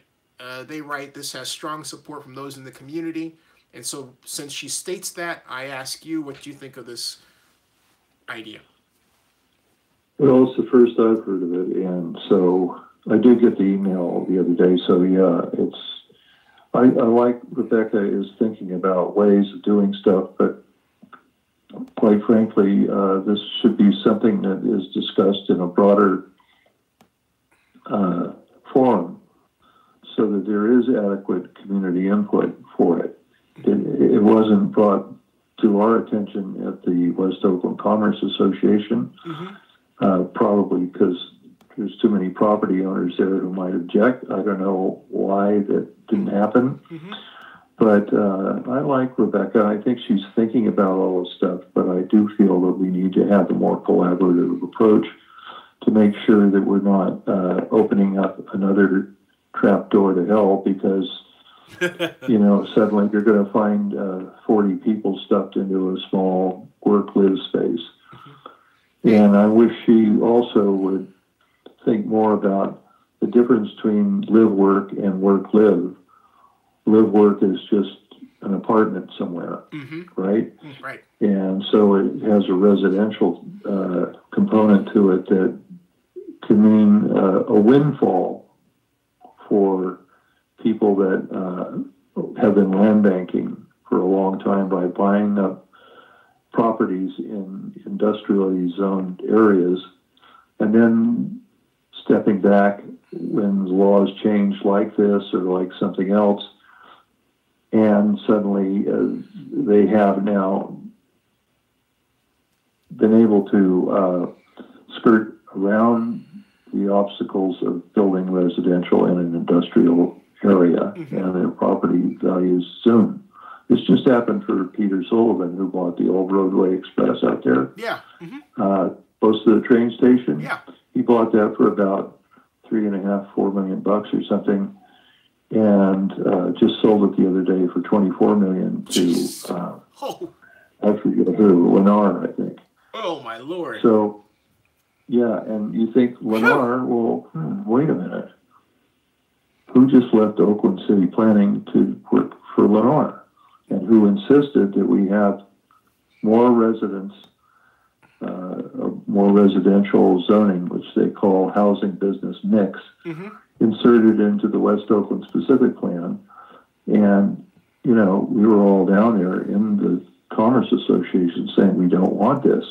they write, this has strong support from those in the community. And so since she states that, I ask you what you think of this idea. Well, it's the first I've heard of it, and so I did get the email the other day. So yeah, I like Rebecca is thinking about ways of doing stuff, but quite frankly, this should be something that is discussed in a broader forum so that there is adequate community input for it. It wasn't brought to our attention at the West Oakland Commerce Association. probably because there's too many property owners there who might object. I don't know why that didn't happen. But I like Rebecca. I think she's thinking about all this stuff, but I do feel that we need to have a more collaborative approach to make sure that we're not opening up another trap door to hell because, suddenly you're going to find 40 people stuffed into a small work-live space. And I wish she also would think more about the difference between live-work and work-live. Live-work is just an apartment somewhere, right? Right. And so it has a residential component to it that can mean a windfall for people that have been land banking for a long time by buying up properties in industrially zoned areas and then stepping back when the laws change like this or like something else. And suddenly they have now been able to skirt around the obstacles of building residential in an industrial area, and their property values soon. This just happened for Peter Sullivan, who bought the old Roadway Express out there. Yeah. Close to the train station. Yeah. He bought that for about $3.5–4 million or something. And just sold it the other day for $24 million to I forget who, Lennar, I think. Oh my Lord! So, yeah, and you think Lennar? Well, wait a minute. Who just left Oakland City Planning to work for Lennar, and who insisted that we have more residents, more residential zoning, which they call housing business mix. Inserted into the West Oakland Specific Plan. And, we were all down there in the Commerce Association saying we don't want this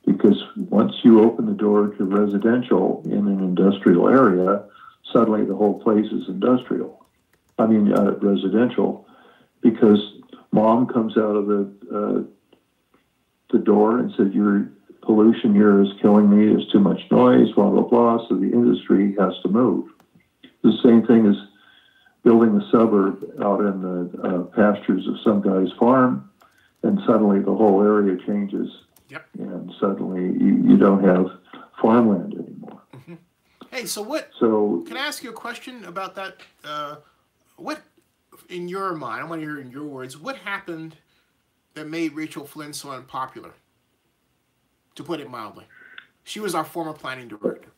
because once you open the door to residential in an industrial area, suddenly the whole place is residential because mom comes out of the door and said, your pollution here is killing me, there's too much noise, blah, blah, blah, so the industry has to move. The same thing as building a suburb out in the pastures of some guy's farm, and suddenly the whole area changes. Yep. And suddenly you don't have farmland anymore. Hey, so can I ask you a question about that? What, in your mind, I want to hear in your words, what happened that made Rachel Flynn so unpopular, to put it mildly? She was our former planning director.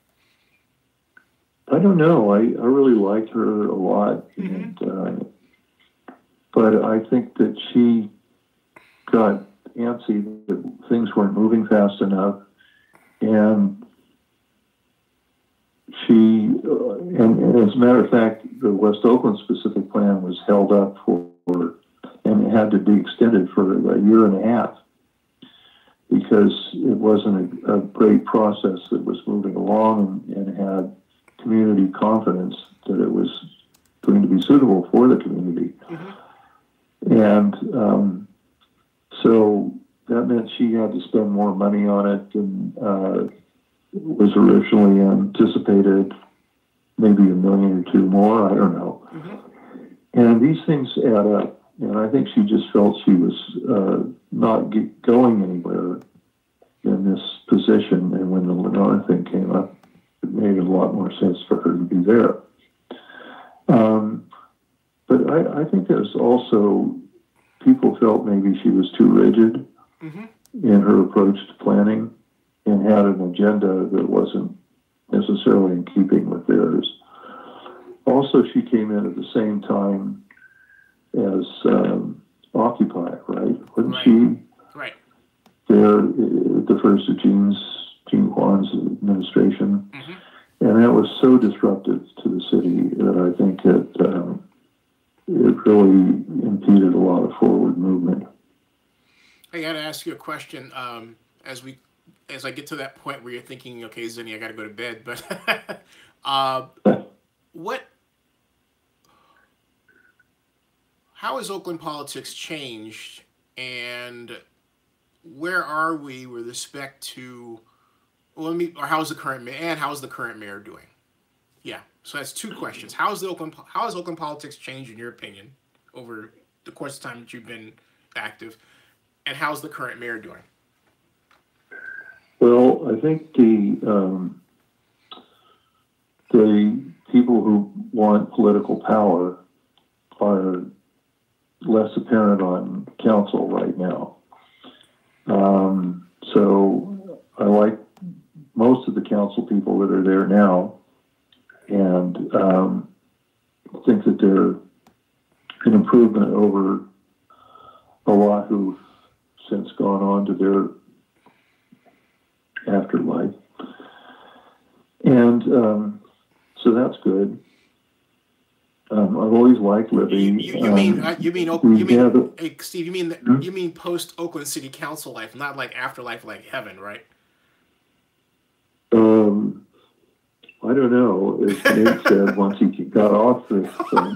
I don't know. I really liked her a lot, and but I think that she got antsy that things weren't moving fast enough, and and as a matter of fact, the West Oakland Specific Plan was held up and it had to be extended for a year and a half because it wasn't a great process that was moving along and had community confidence that it was going to be suitable for the community. And so that meant she had to spend more money on it than was originally anticipated, maybe $1 million or $2 million more, I don't know. And these things add up. And I think she just felt she was not going anywhere in this position. And when the Lennar thing came up, it made a lot more sense for her to be there. But I think there's also, people felt maybe she was too rigid in her approach to planning and had an agenda that wasn't necessarily in keeping with theirs. Also, she came in at the same time as Occupy, right? Wasn't she there at the first of Gene Kwan's administration? And that was so disruptive to the city that I think that it really impeded a lot of forward movement. I got to ask you a question as I get to that point where you're thinking, okay, Zinni, I got to go to bed. But how has Oakland politics changed, and where are we with respect to Well, or how's the current mayor, and how's the current mayor doing? Yeah. So that's two questions. How has Oakland politics changed in your opinion over the course of time that you've been active, and how's the current mayor doing? Well, I think the people who want political power are less apparent on council right now. So I like most of the council people that are there now, and think that they're an improvement over a lot who've since gone on to their afterlife. And so that's good. I've always liked living. Steve? You mean post Oakland City Council life, not like afterlife, like heaven, right? I don't know. As Nate said, once he got off this thing,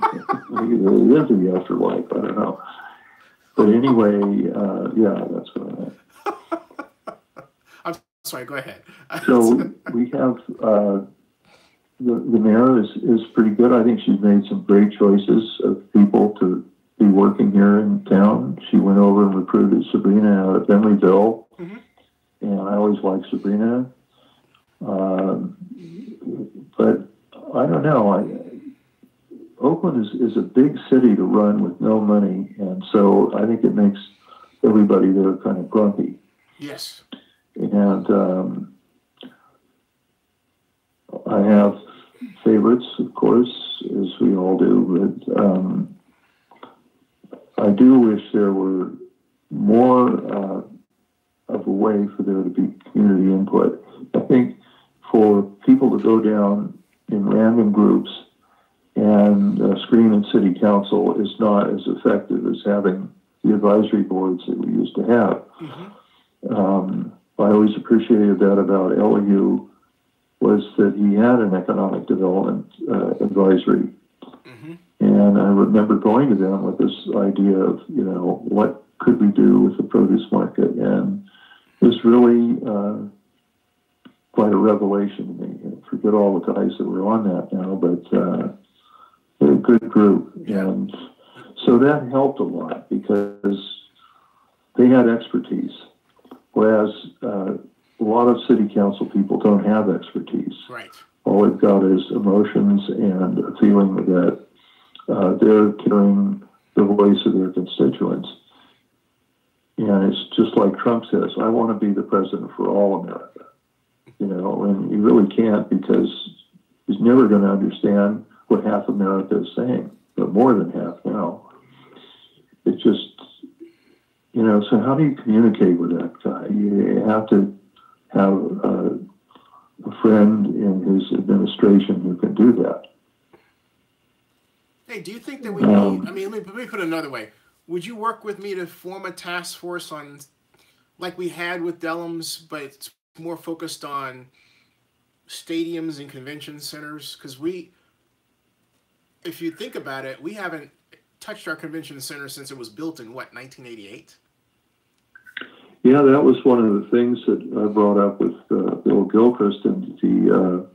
he lived in the afterlife. I don't know. But anyway, yeah, that's what I meant. I'm sorry. Go ahead. So we have. The mayor is pretty good. I think she's made some great choices of people to be working here in town. She went over and recruited Sabrina out of Bentleyville, and I always liked Sabrina. But I don't know. Oakland is a big city to run with no money, and so I think it makes everybody there kind of grumpy. Yes. And I have favorites, of course, as we all do, but I do wish there were more of a way for there to be community input. I think for people to go down in random groups and scream in city council is not as effective as having the advisory boards that we used to have. I always appreciated that about LU, was that he had an economic development advisory. And I remember going to them with this idea of, what could we do with the produce market? And it was really quite a revelation to me. I forget all the guys that were on that now, but they're a good group. And so that helped a lot because they had expertise, whereas a lot of city council people don't have expertise. Right. All they've got is emotions and a feeling that they're carrying the voice of their constituents. And it's just like Trump says, I want to be the president for all America. And he really can't, because he's never going to understand what half America is saying, but more than half now. It's just, so how do you communicate with that guy? You have to have a friend in his administration who can do that. Hey, do you think that we need, let me put it another way. Would you work with me to form a task force on, like we had with Dellums, but it's more focused on stadiums and convention centers? Because if you think about it, we haven't touched our convention center since it was built in, 1988? Yeah, that was one of the things that I brought up with Bill Gilchrist and the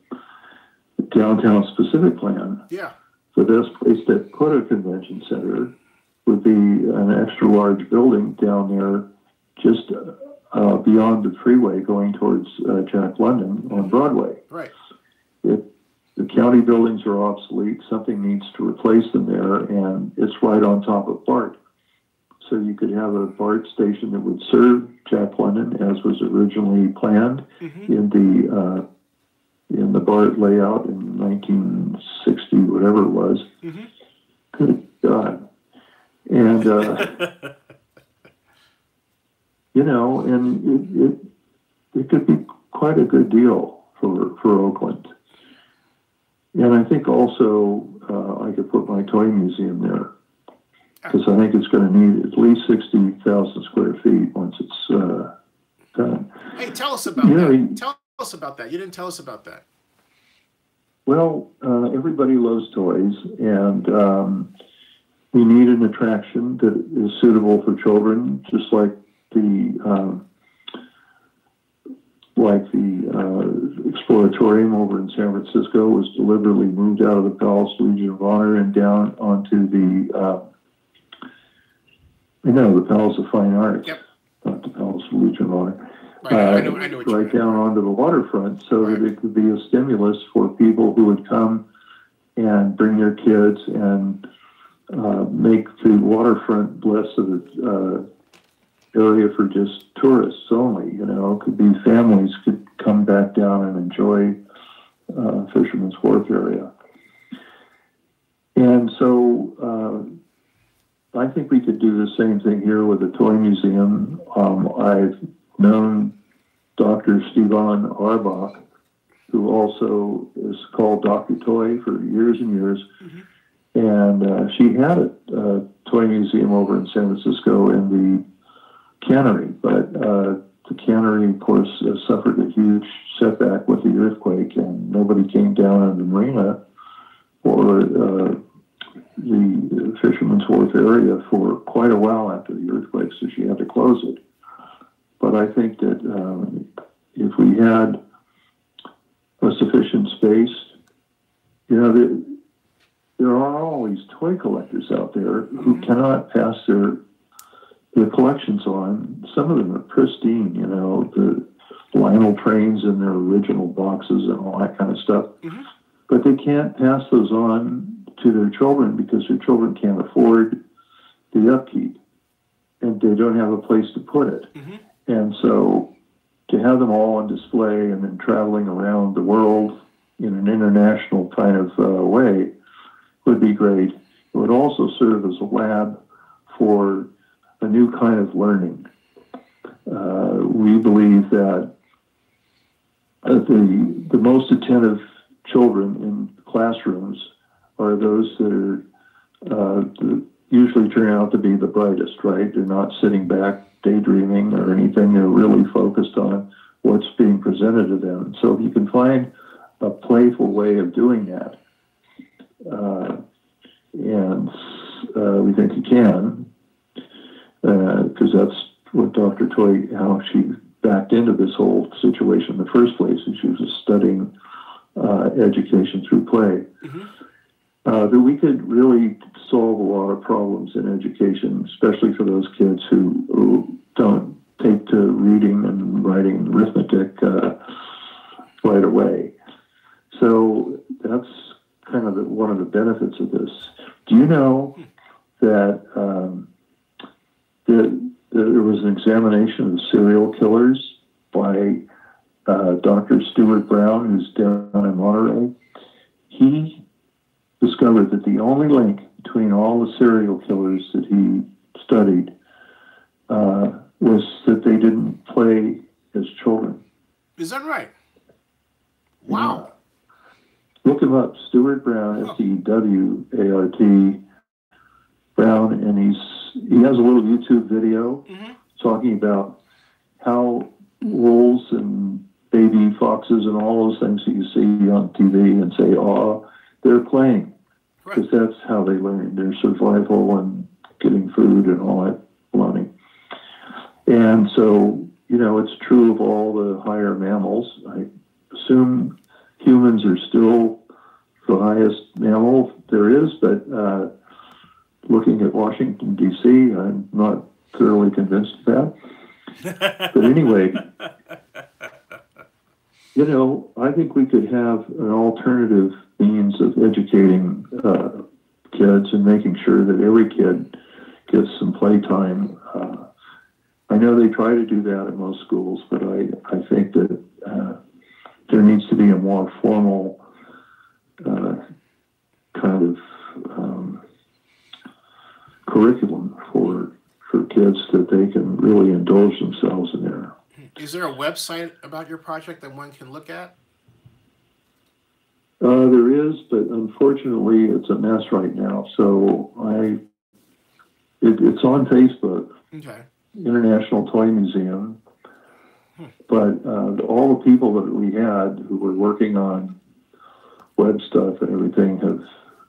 downtown specific plan. Yeah. The best place to put a convention center would be an extra large building down there, just beyond the freeway going towards Jack London on Broadway. Right. If the county buildings are obsolete, something needs to replace them there, and it's right on top of BART. So you could have a BART station that would serve Jack London as was originally planned in the BART layout in 1960, whatever it was. Good God. And, and it could be quite a good deal for Oakland. And I think also I could put my toy museum there, because I think it's going to need at least 60,000 square feet once it's done. Hey, tell us about that. Tell us about that. You didn't tell us about that. Well, everybody loves toys, and we need an attraction that is suitable for children, just like the like the Exploratorium over in San Francisco was deliberately moved out of the Palace Legion of Honor and down onto the the Palace of Fine Arts, yep. Not the Palace of Legion of Honor. Right, I know what you right down onto the waterfront, so that it could be a stimulus for people who would come and bring their kids and make the waterfront less of a area for just tourists only. It could be families could come back down and enjoy Fisherman's Wharf area. And so I think we could do the same thing here with the Toy Museum. I've known Dr. Stefan Arbach, who also is called Dr. Toy for years and years. Mm-hmm. And she had a toy museum over in San Francisco in the cannery, but the cannery, of course, suffered a huge setback with the earthquake, and nobody came down in the marina or the Fisherman's Wharf area for quite a while after the earthquake, so she had to close it. But I think that if we had a sufficient space, there are all these toy collectors out there who cannot pass their collections on. Some of them are pristine, the Lionel trains in their original boxes and all that kind of stuff. Mm-hmm. But they can't pass those on to their children because their children can't afford the upkeep, and they don't have a place to put it. Mm-hmm. And so to have them all on display and then traveling around the world in an international kind of way would be great. It would also serve as a lab for a new kind of learning. We believe that the most attentive children in classrooms are those that are usually turn out to be the brightest, right? They're not sitting back daydreaming or anything. They're really focused on what's being presented to them. So if you can find a playful way of doing that, and we think you can, because that's what Dr. Toy, how she backed into this whole situation in the first place, and she was studying education through play. Mm-hmm. That we could really solve a lot of problems in education, especially for those kids who don't take to reading and writing and arithmetic right away. So that's kind of one of the benefits of this. Do you know that there was an examination of serial killers by Dr. Stuart Brown, who's down in Monterey? He discovered that the only link between all the serial killers that he studied was that they didn't play as children. Is that right? Wow. Look him up, Stuart Brown, S-T-W-A-R-T, Brown, and he has a little YouTube video talking about how wolves and baby foxes and all those things that you see on TV and say, oh, they're playing. Because that's how they learn their survival and getting food and all that baloney. And so, it's true of all the higher mammals. I assume humans are still the highest mammal there is, but looking at Washington, D.C., I'm not thoroughly convinced of that. But anyway, I think we could have an alternative means of educating kids and making sure that every kid gets some playtime. I know they try to do that in most schools, but I think that there needs to be a more formal kind of curriculum for kids that they can really indulge themselves in there. Is there a website about your project that one can look at? There is, but unfortunately it's a mess right now. So it's on Facebook, International Toy Museum. But all the people that we had who were working on web stuff and everything have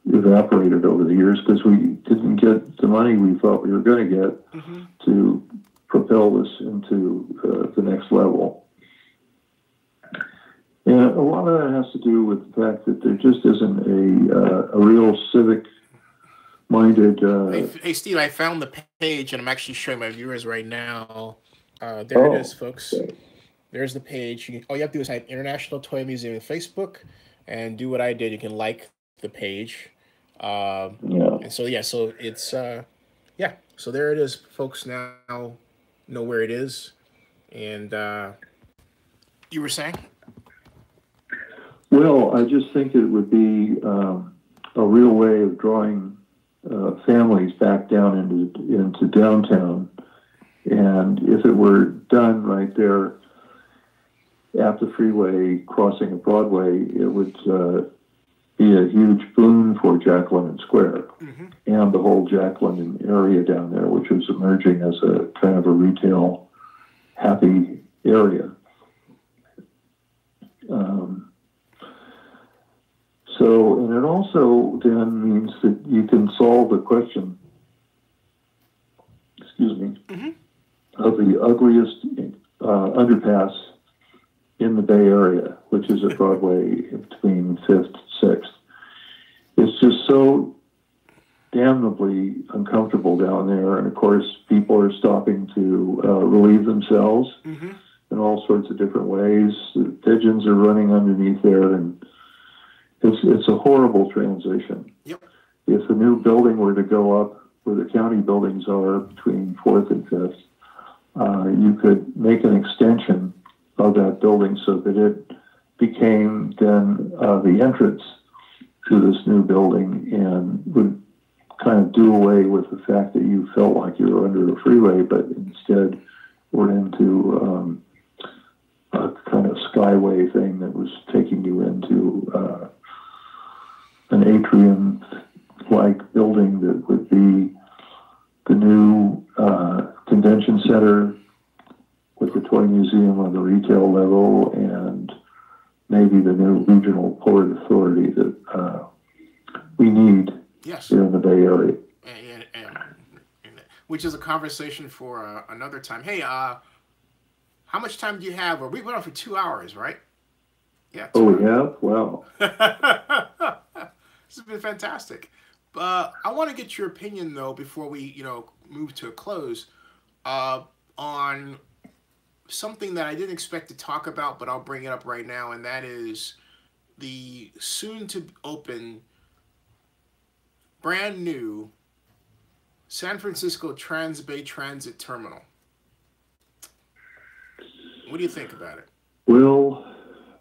evaporated over the years because we didn't get the money we thought we were going to get to propel this into the next level. And a lot of that has to do with the fact that there just isn't a real civic-minded. Hey, Steve, I found the page, and I'm actually showing my viewers right now. There it is, folks. Okay. There's the page. All you have to do is type International Toy Museum on Facebook, and do what I did. You can like the page. And so so it's so there it is, folks. Now know where it is, and you were saying. Well, I just think it would be a real way of drawing families back down into downtown. And if it were done right there at the freeway crossing of Broadway, it would be a huge boon for Jack London Square and the whole Jack London area down there, which is emerging as a kind of a retail happy area. And it also then means that you can solve the question, of the ugliest underpass in the Bay Area, which is at Broadway between 5th and 6th. It's just so damnably uncomfortable down there, and of course people are stopping to relieve themselves in all sorts of different ways. The pigeons are running underneath there, and it's a horrible transition. Yep. If the new building were to go up where the county buildings are between 4th and 5th, you could make an extension of that building so that it became then the entrance to this new building, and would kind of do away with the fact that you felt like you were under a freeway, but instead were into a kind of skyway thing that was taking you into an atrium-like building that would be the new convention center with the toy museum on the retail level, and maybe the new regional port authority that we need here in the Bay Area. Which is a conversation for another time. Hey, how much time do you have? Well, we went on for 2 hours, right? Yeah. We have? Wow. This has been fantastic. I want to get your opinion, though, before we, move to a close, on something that I didn't expect to talk about, but I'll bring it up right now, and that is the soon-to-open, brand new San Francisco Transbay Transit Terminal. What do you think about it? Well,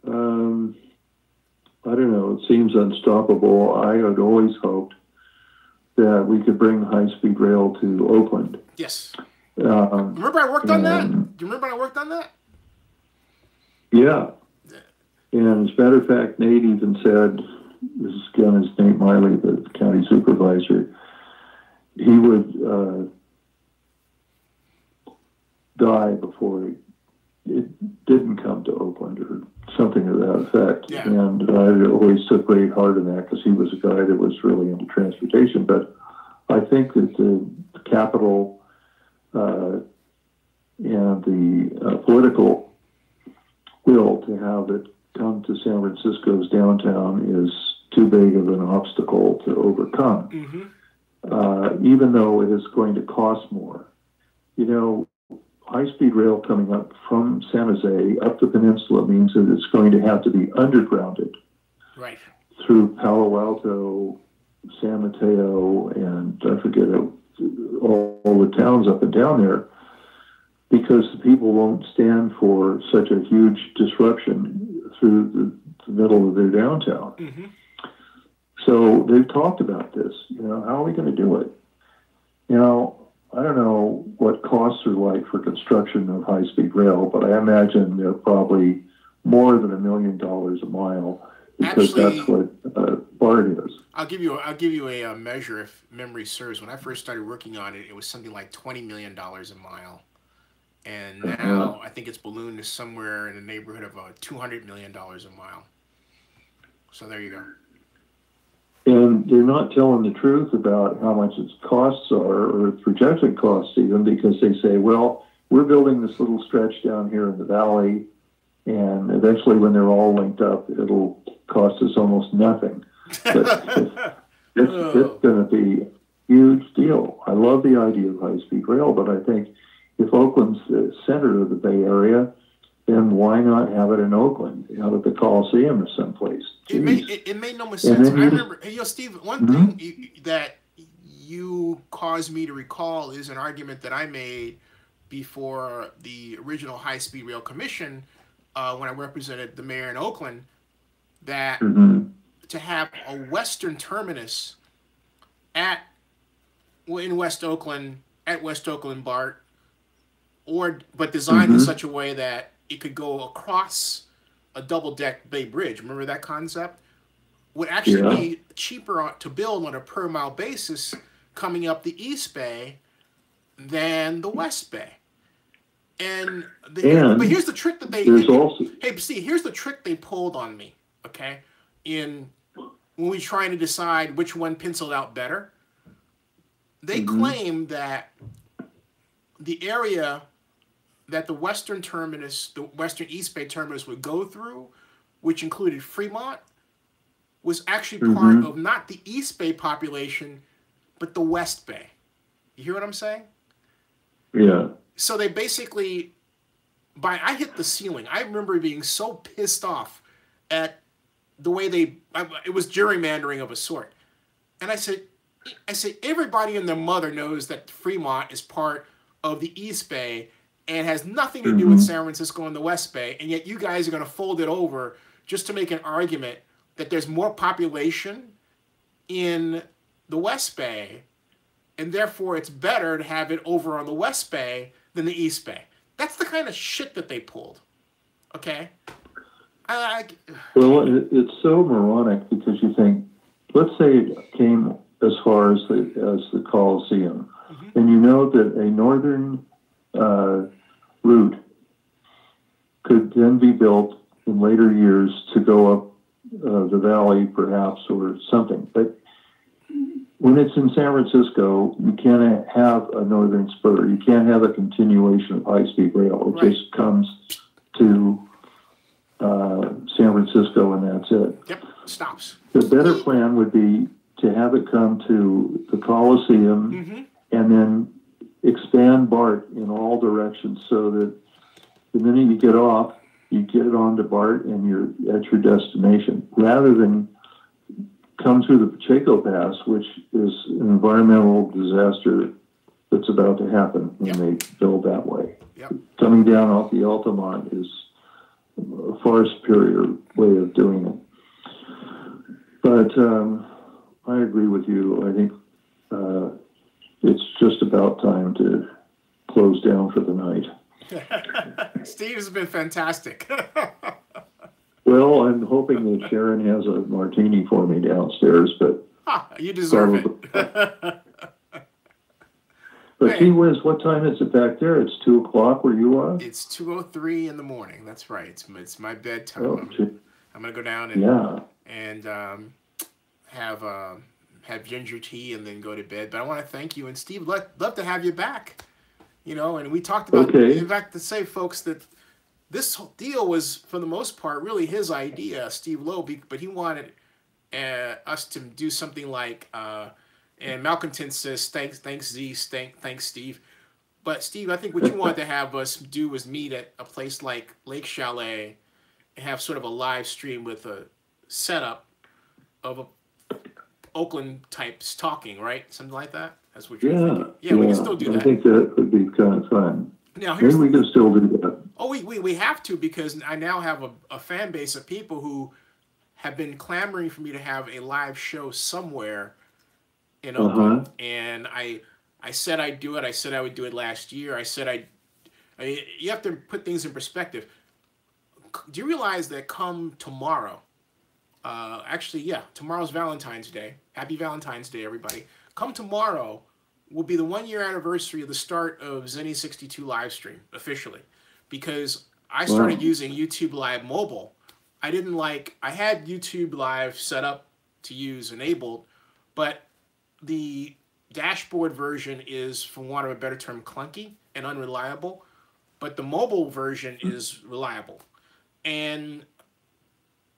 I don't know. It seems unstoppable. I had always hoped that we could bring high-speed rail to Oakland. Yes. Remember I worked on that? Do you remember I worked on that? Yeah. And as a matter of fact, Nate even said, this is again is Nate Miley, the county supervisor, he would die before it didn't come to Oakland or something to that effect. Yeah. And I always took great heart in that because he was a guy that was really into transportation. But I think that the capital and the political will to have it come to San Francisco's downtown is too big of an obstacle to overcome, even though it is going to cost more. High-speed rail coming up from San Jose up the peninsula means that it's going to have to be undergrounded through Palo Alto, San Mateo, and I forget all the towns up and down there, because the people won't stand for such a huge disruption through the middle of their downtown. So they've talked about this. How are we going to do it? I don't know what costs are like for construction of high-speed rail, but I imagine they're probably more than $1 million a mile, because that's what BART is. I'll give you a measure if memory serves. When I first started working on it, it was something like $20 million a mile, and now I think it's ballooned to somewhere in the neighborhood of $200 million a mile. So there you go. And they're not telling the truth about how much its costs are, or its projected costs even, because they say, well, we're building this little stretch down here in the valley, And eventually, when they're all linked up, it'll cost us almost nothing. But it's going to be a huge deal. I love the idea of high-speed rail, but I think if Oakland's the center of the Bay Area, then why not have it in Oakland, out at the Coliseum or someplace? It made no more sense. I remember, Steve, one thing that you caused me to recall is an argument that I made before the original High-Speed Rail Commission when I represented the mayor in Oakland, that to have a western terminus in West Oakland, at West Oakland BART, but designed in such a way that it could go across a double-deck Bay Bridge. Remember that concept? Would actually be cheaper to build on a per-mile basis coming up the East Bay than the West Bay. But here's the trick that here's the trick they pulled on me, okay? When we trying to decide which one penciled out better, they claim that the area that the western terminus, the western East Bay terminus would go through, which included Fremont, was actually part of not the East Bay population, but the West Bay. You hear what I'm saying? Yeah. So they basically, I hit the ceiling. I remember being so pissed off at the way it was gerrymandering of a sort. And I said, everybody and their mother knows that Fremont is part of the East Bay and has nothing to do with San Francisco and the West Bay, and yet you guys are going to fold it over just to make an argument that there's more population in the West Bay, and therefore it's better to have it over on the West Bay than the East Bay. That's the kind of shit that they pulled. Okay? Well, it's so moronic because you think, let's say it came as far as the Coliseum, and you know that a northern route could then be built in later years to go up the valley, perhaps, or something. But when it's in San Francisco, you can't have a northern spur. You can't have a continuation of high-speed rail. It just comes to San Francisco, and that's it. Yep, stops. The better plan would be to have it come to the Coliseum and then expand BART in all directions so that the minute you get off, you get onto BART and you're at your destination, rather than come through the Pacheco Pass, which is an environmental disaster that's about to happen when they build that way. Yep. Coming down off the Altamont is a far superior way of doing it. But I agree with you. I think it's just about time to close down for the night. Steve has been fantastic. Well, I'm hoping that Sharon has a martini for me downstairs, but you deserve it. But gee whiz, what time is it back there? It's 2:00 where you are? It's 2:03 in the morning. That's right. It's my bedtime. Oh, I'm gonna go down and have ginger tea and then go to bed. But I want to thank you, and Steve, love to have you back. You know, and we talked about, in fact, to say, folks, that this deal was, for the most part, really his idea, Steve Lowe, but he wanted us to do something like, and Malcontent says, thanks Z, thanks Steve. But Steve, I think what you wanted to have us do was meet at a place like Lake Chalet and have sort of a live stream with a setup of Oakland types talking, right? Something like that? That's what you're thinking. Yeah, we can still do that. I think that would be kind of fun. Now, maybe we can still do that. Oh, we have to, because I now have a fan base of people who have been clamoring for me to have a live show somewhere in Oakland. And I said I'd do it. I said I would do it last year. I said you have to put things in perspective. Do you realize that come tomorrow, tomorrow's Valentine's Day. Happy Valentine's Day, everybody. Come tomorrow will be the 1-year anniversary of the start of Zenny 62 live stream officially, because I started using YouTube Live Mobile. I had YouTube Live set up to use enabled, but the dashboard version is, for want of a better term, clunky and unreliable, but the mobile version is reliable. And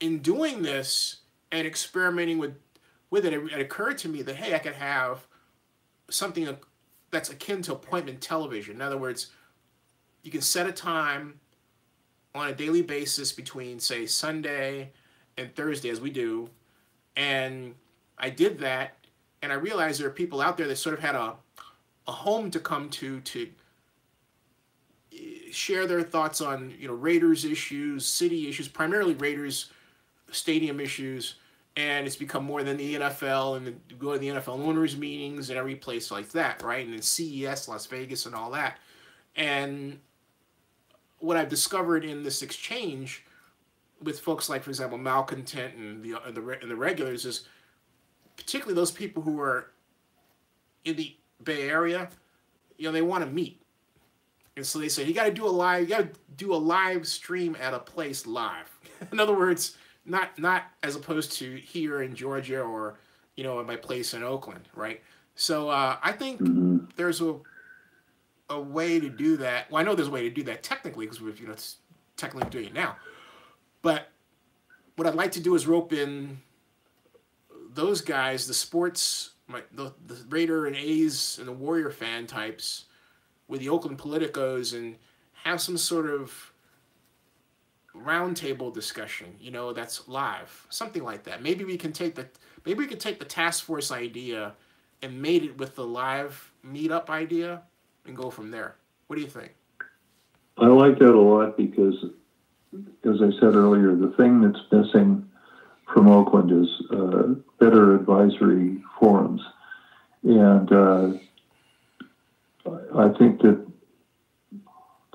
in doing this and experimenting with it, it occurred to me that, hey, I could have something that's akin to appointment television. In other words, you can set a time on a daily basis between, say, Sunday and Thursday, as we do. And I did that, and I realized there are people out there that sort of had a home to come to share their thoughts on, Raiders issues, city issues, primarily Raiders stadium issues. And it's become more than the NFL, and you go to the NFL owners meetings and every place like that, right? And then CES, Las Vegas, and all that. And what I've discovered in this exchange with folks like, for example, Malcontent and the regulars is particularly those people who are in the Bay Area, they want to meet. And so they say, you got to do a live stream at a place live. In other words, not as opposed to here in Georgia or, at my place in Oakland, right? So I think there's a way to do that. Well, I know there's a way to do that technically, because we're technically doing it now. But what I'd like to do is rope in those guys, the sports, the Raider and A's and the Warrior fan types, with the Oakland politicos, and have some sort of roundtable discussion, that's live, something like that. Maybe we can take the task force idea and mate it with the live meetup idea and go from there. What do you think? I like that a lot because, as I said earlier, the thing that's missing from Oakland is better advisory forums. And I think that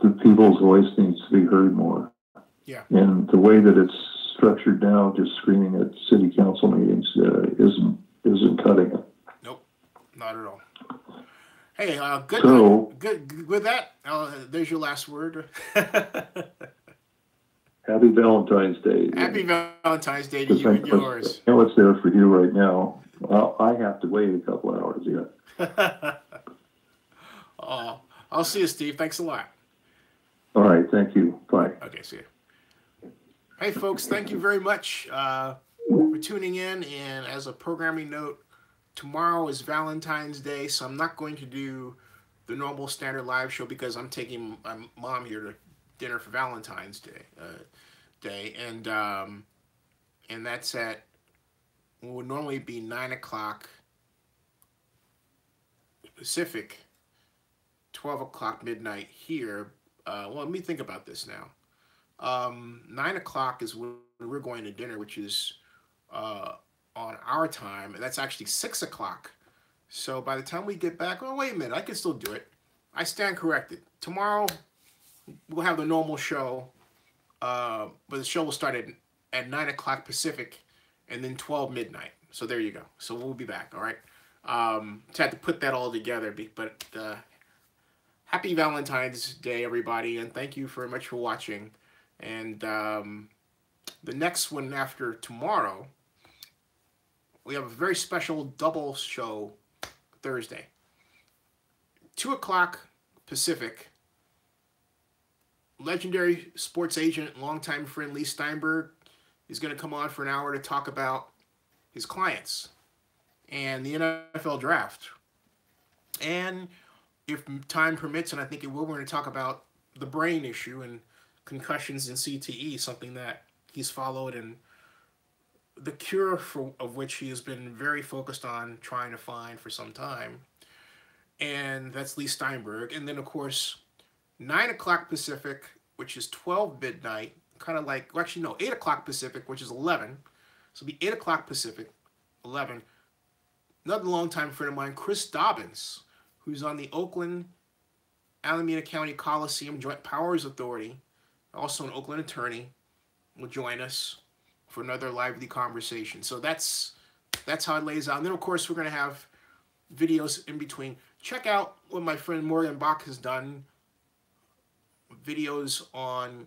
the people's voice needs to be heard more. Yeah. And the way that it's structured now, just screaming at city council meetings, isn't cutting it. Nope, not at all. Hey, good. With that, there's your last word. Happy Valentine's Day. Happy Valentine's Day to you and yours. I know it's there for you right now. Well, I have to wait a couple hours yet. Oh, I'll see you, Steve. Thanks a lot. All right. Thank you. Bye. Okay, see you. Hey, folks, thank you very much for tuning in. And as a programming note, tomorrow is Valentine's Day, so I'm not going to do the normal standard live show because I'm taking my mom here to dinner for Valentine's Day, and that's at what would normally be 9 o'clock Pacific, 12 o'clock midnight here. Well, let me think about this now. 9 o'clock is when we're going to dinner, which is on our time, and that's actually 6 o'clock. So by the time we get back, oh, wait a minute, I can still do it. I stand corrected. Tomorrow, we'll have the normal show, but the show will start at 9 o'clock Pacific and then 12 midnight. So there you go. So we'll be back, all right? So I had to put that all together, but happy Valentine's Day, everybody, and thank you very much for watching. And the next one after tomorrow, we have a very special double show Thursday. 2 o'clock Pacific. Legendary sports agent, longtime friend Lee Steinberg is going to come on for an hour to talk about his clients and the NFL draft. And if time permits, and I think it will, we're going to talk about the brain issue and concussions and CTE, something that he's followed and the cure of which he has been very focused on trying to find for some time. And that's Lee Steinberg. And then, of course, 9 o'clock Pacific, which is 12 midnight, kind of like, well, actually, no, 8 o'clock Pacific, which is 11. So it'll be 8 o'clock Pacific, 11. Another longtime friend of mine, Chris Dobbins, who's on the Oakland Alameda County Coliseum Joint Powers Authority, also an Oakland attorney, will join us for another lively conversation. So that's how it lays out. And then, of course, we're going to have videos in between. Check out what my friend Morgan Bach has done, videos on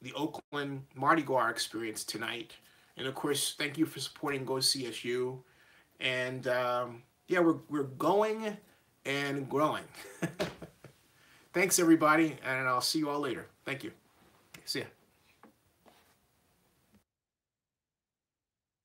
the Oakland Mardi Gras experience tonight. And, of course, thank you for supporting Go CSU. And, yeah, we're going and growing. Thanks, everybody, and I'll see you all later. Thank you. See ya.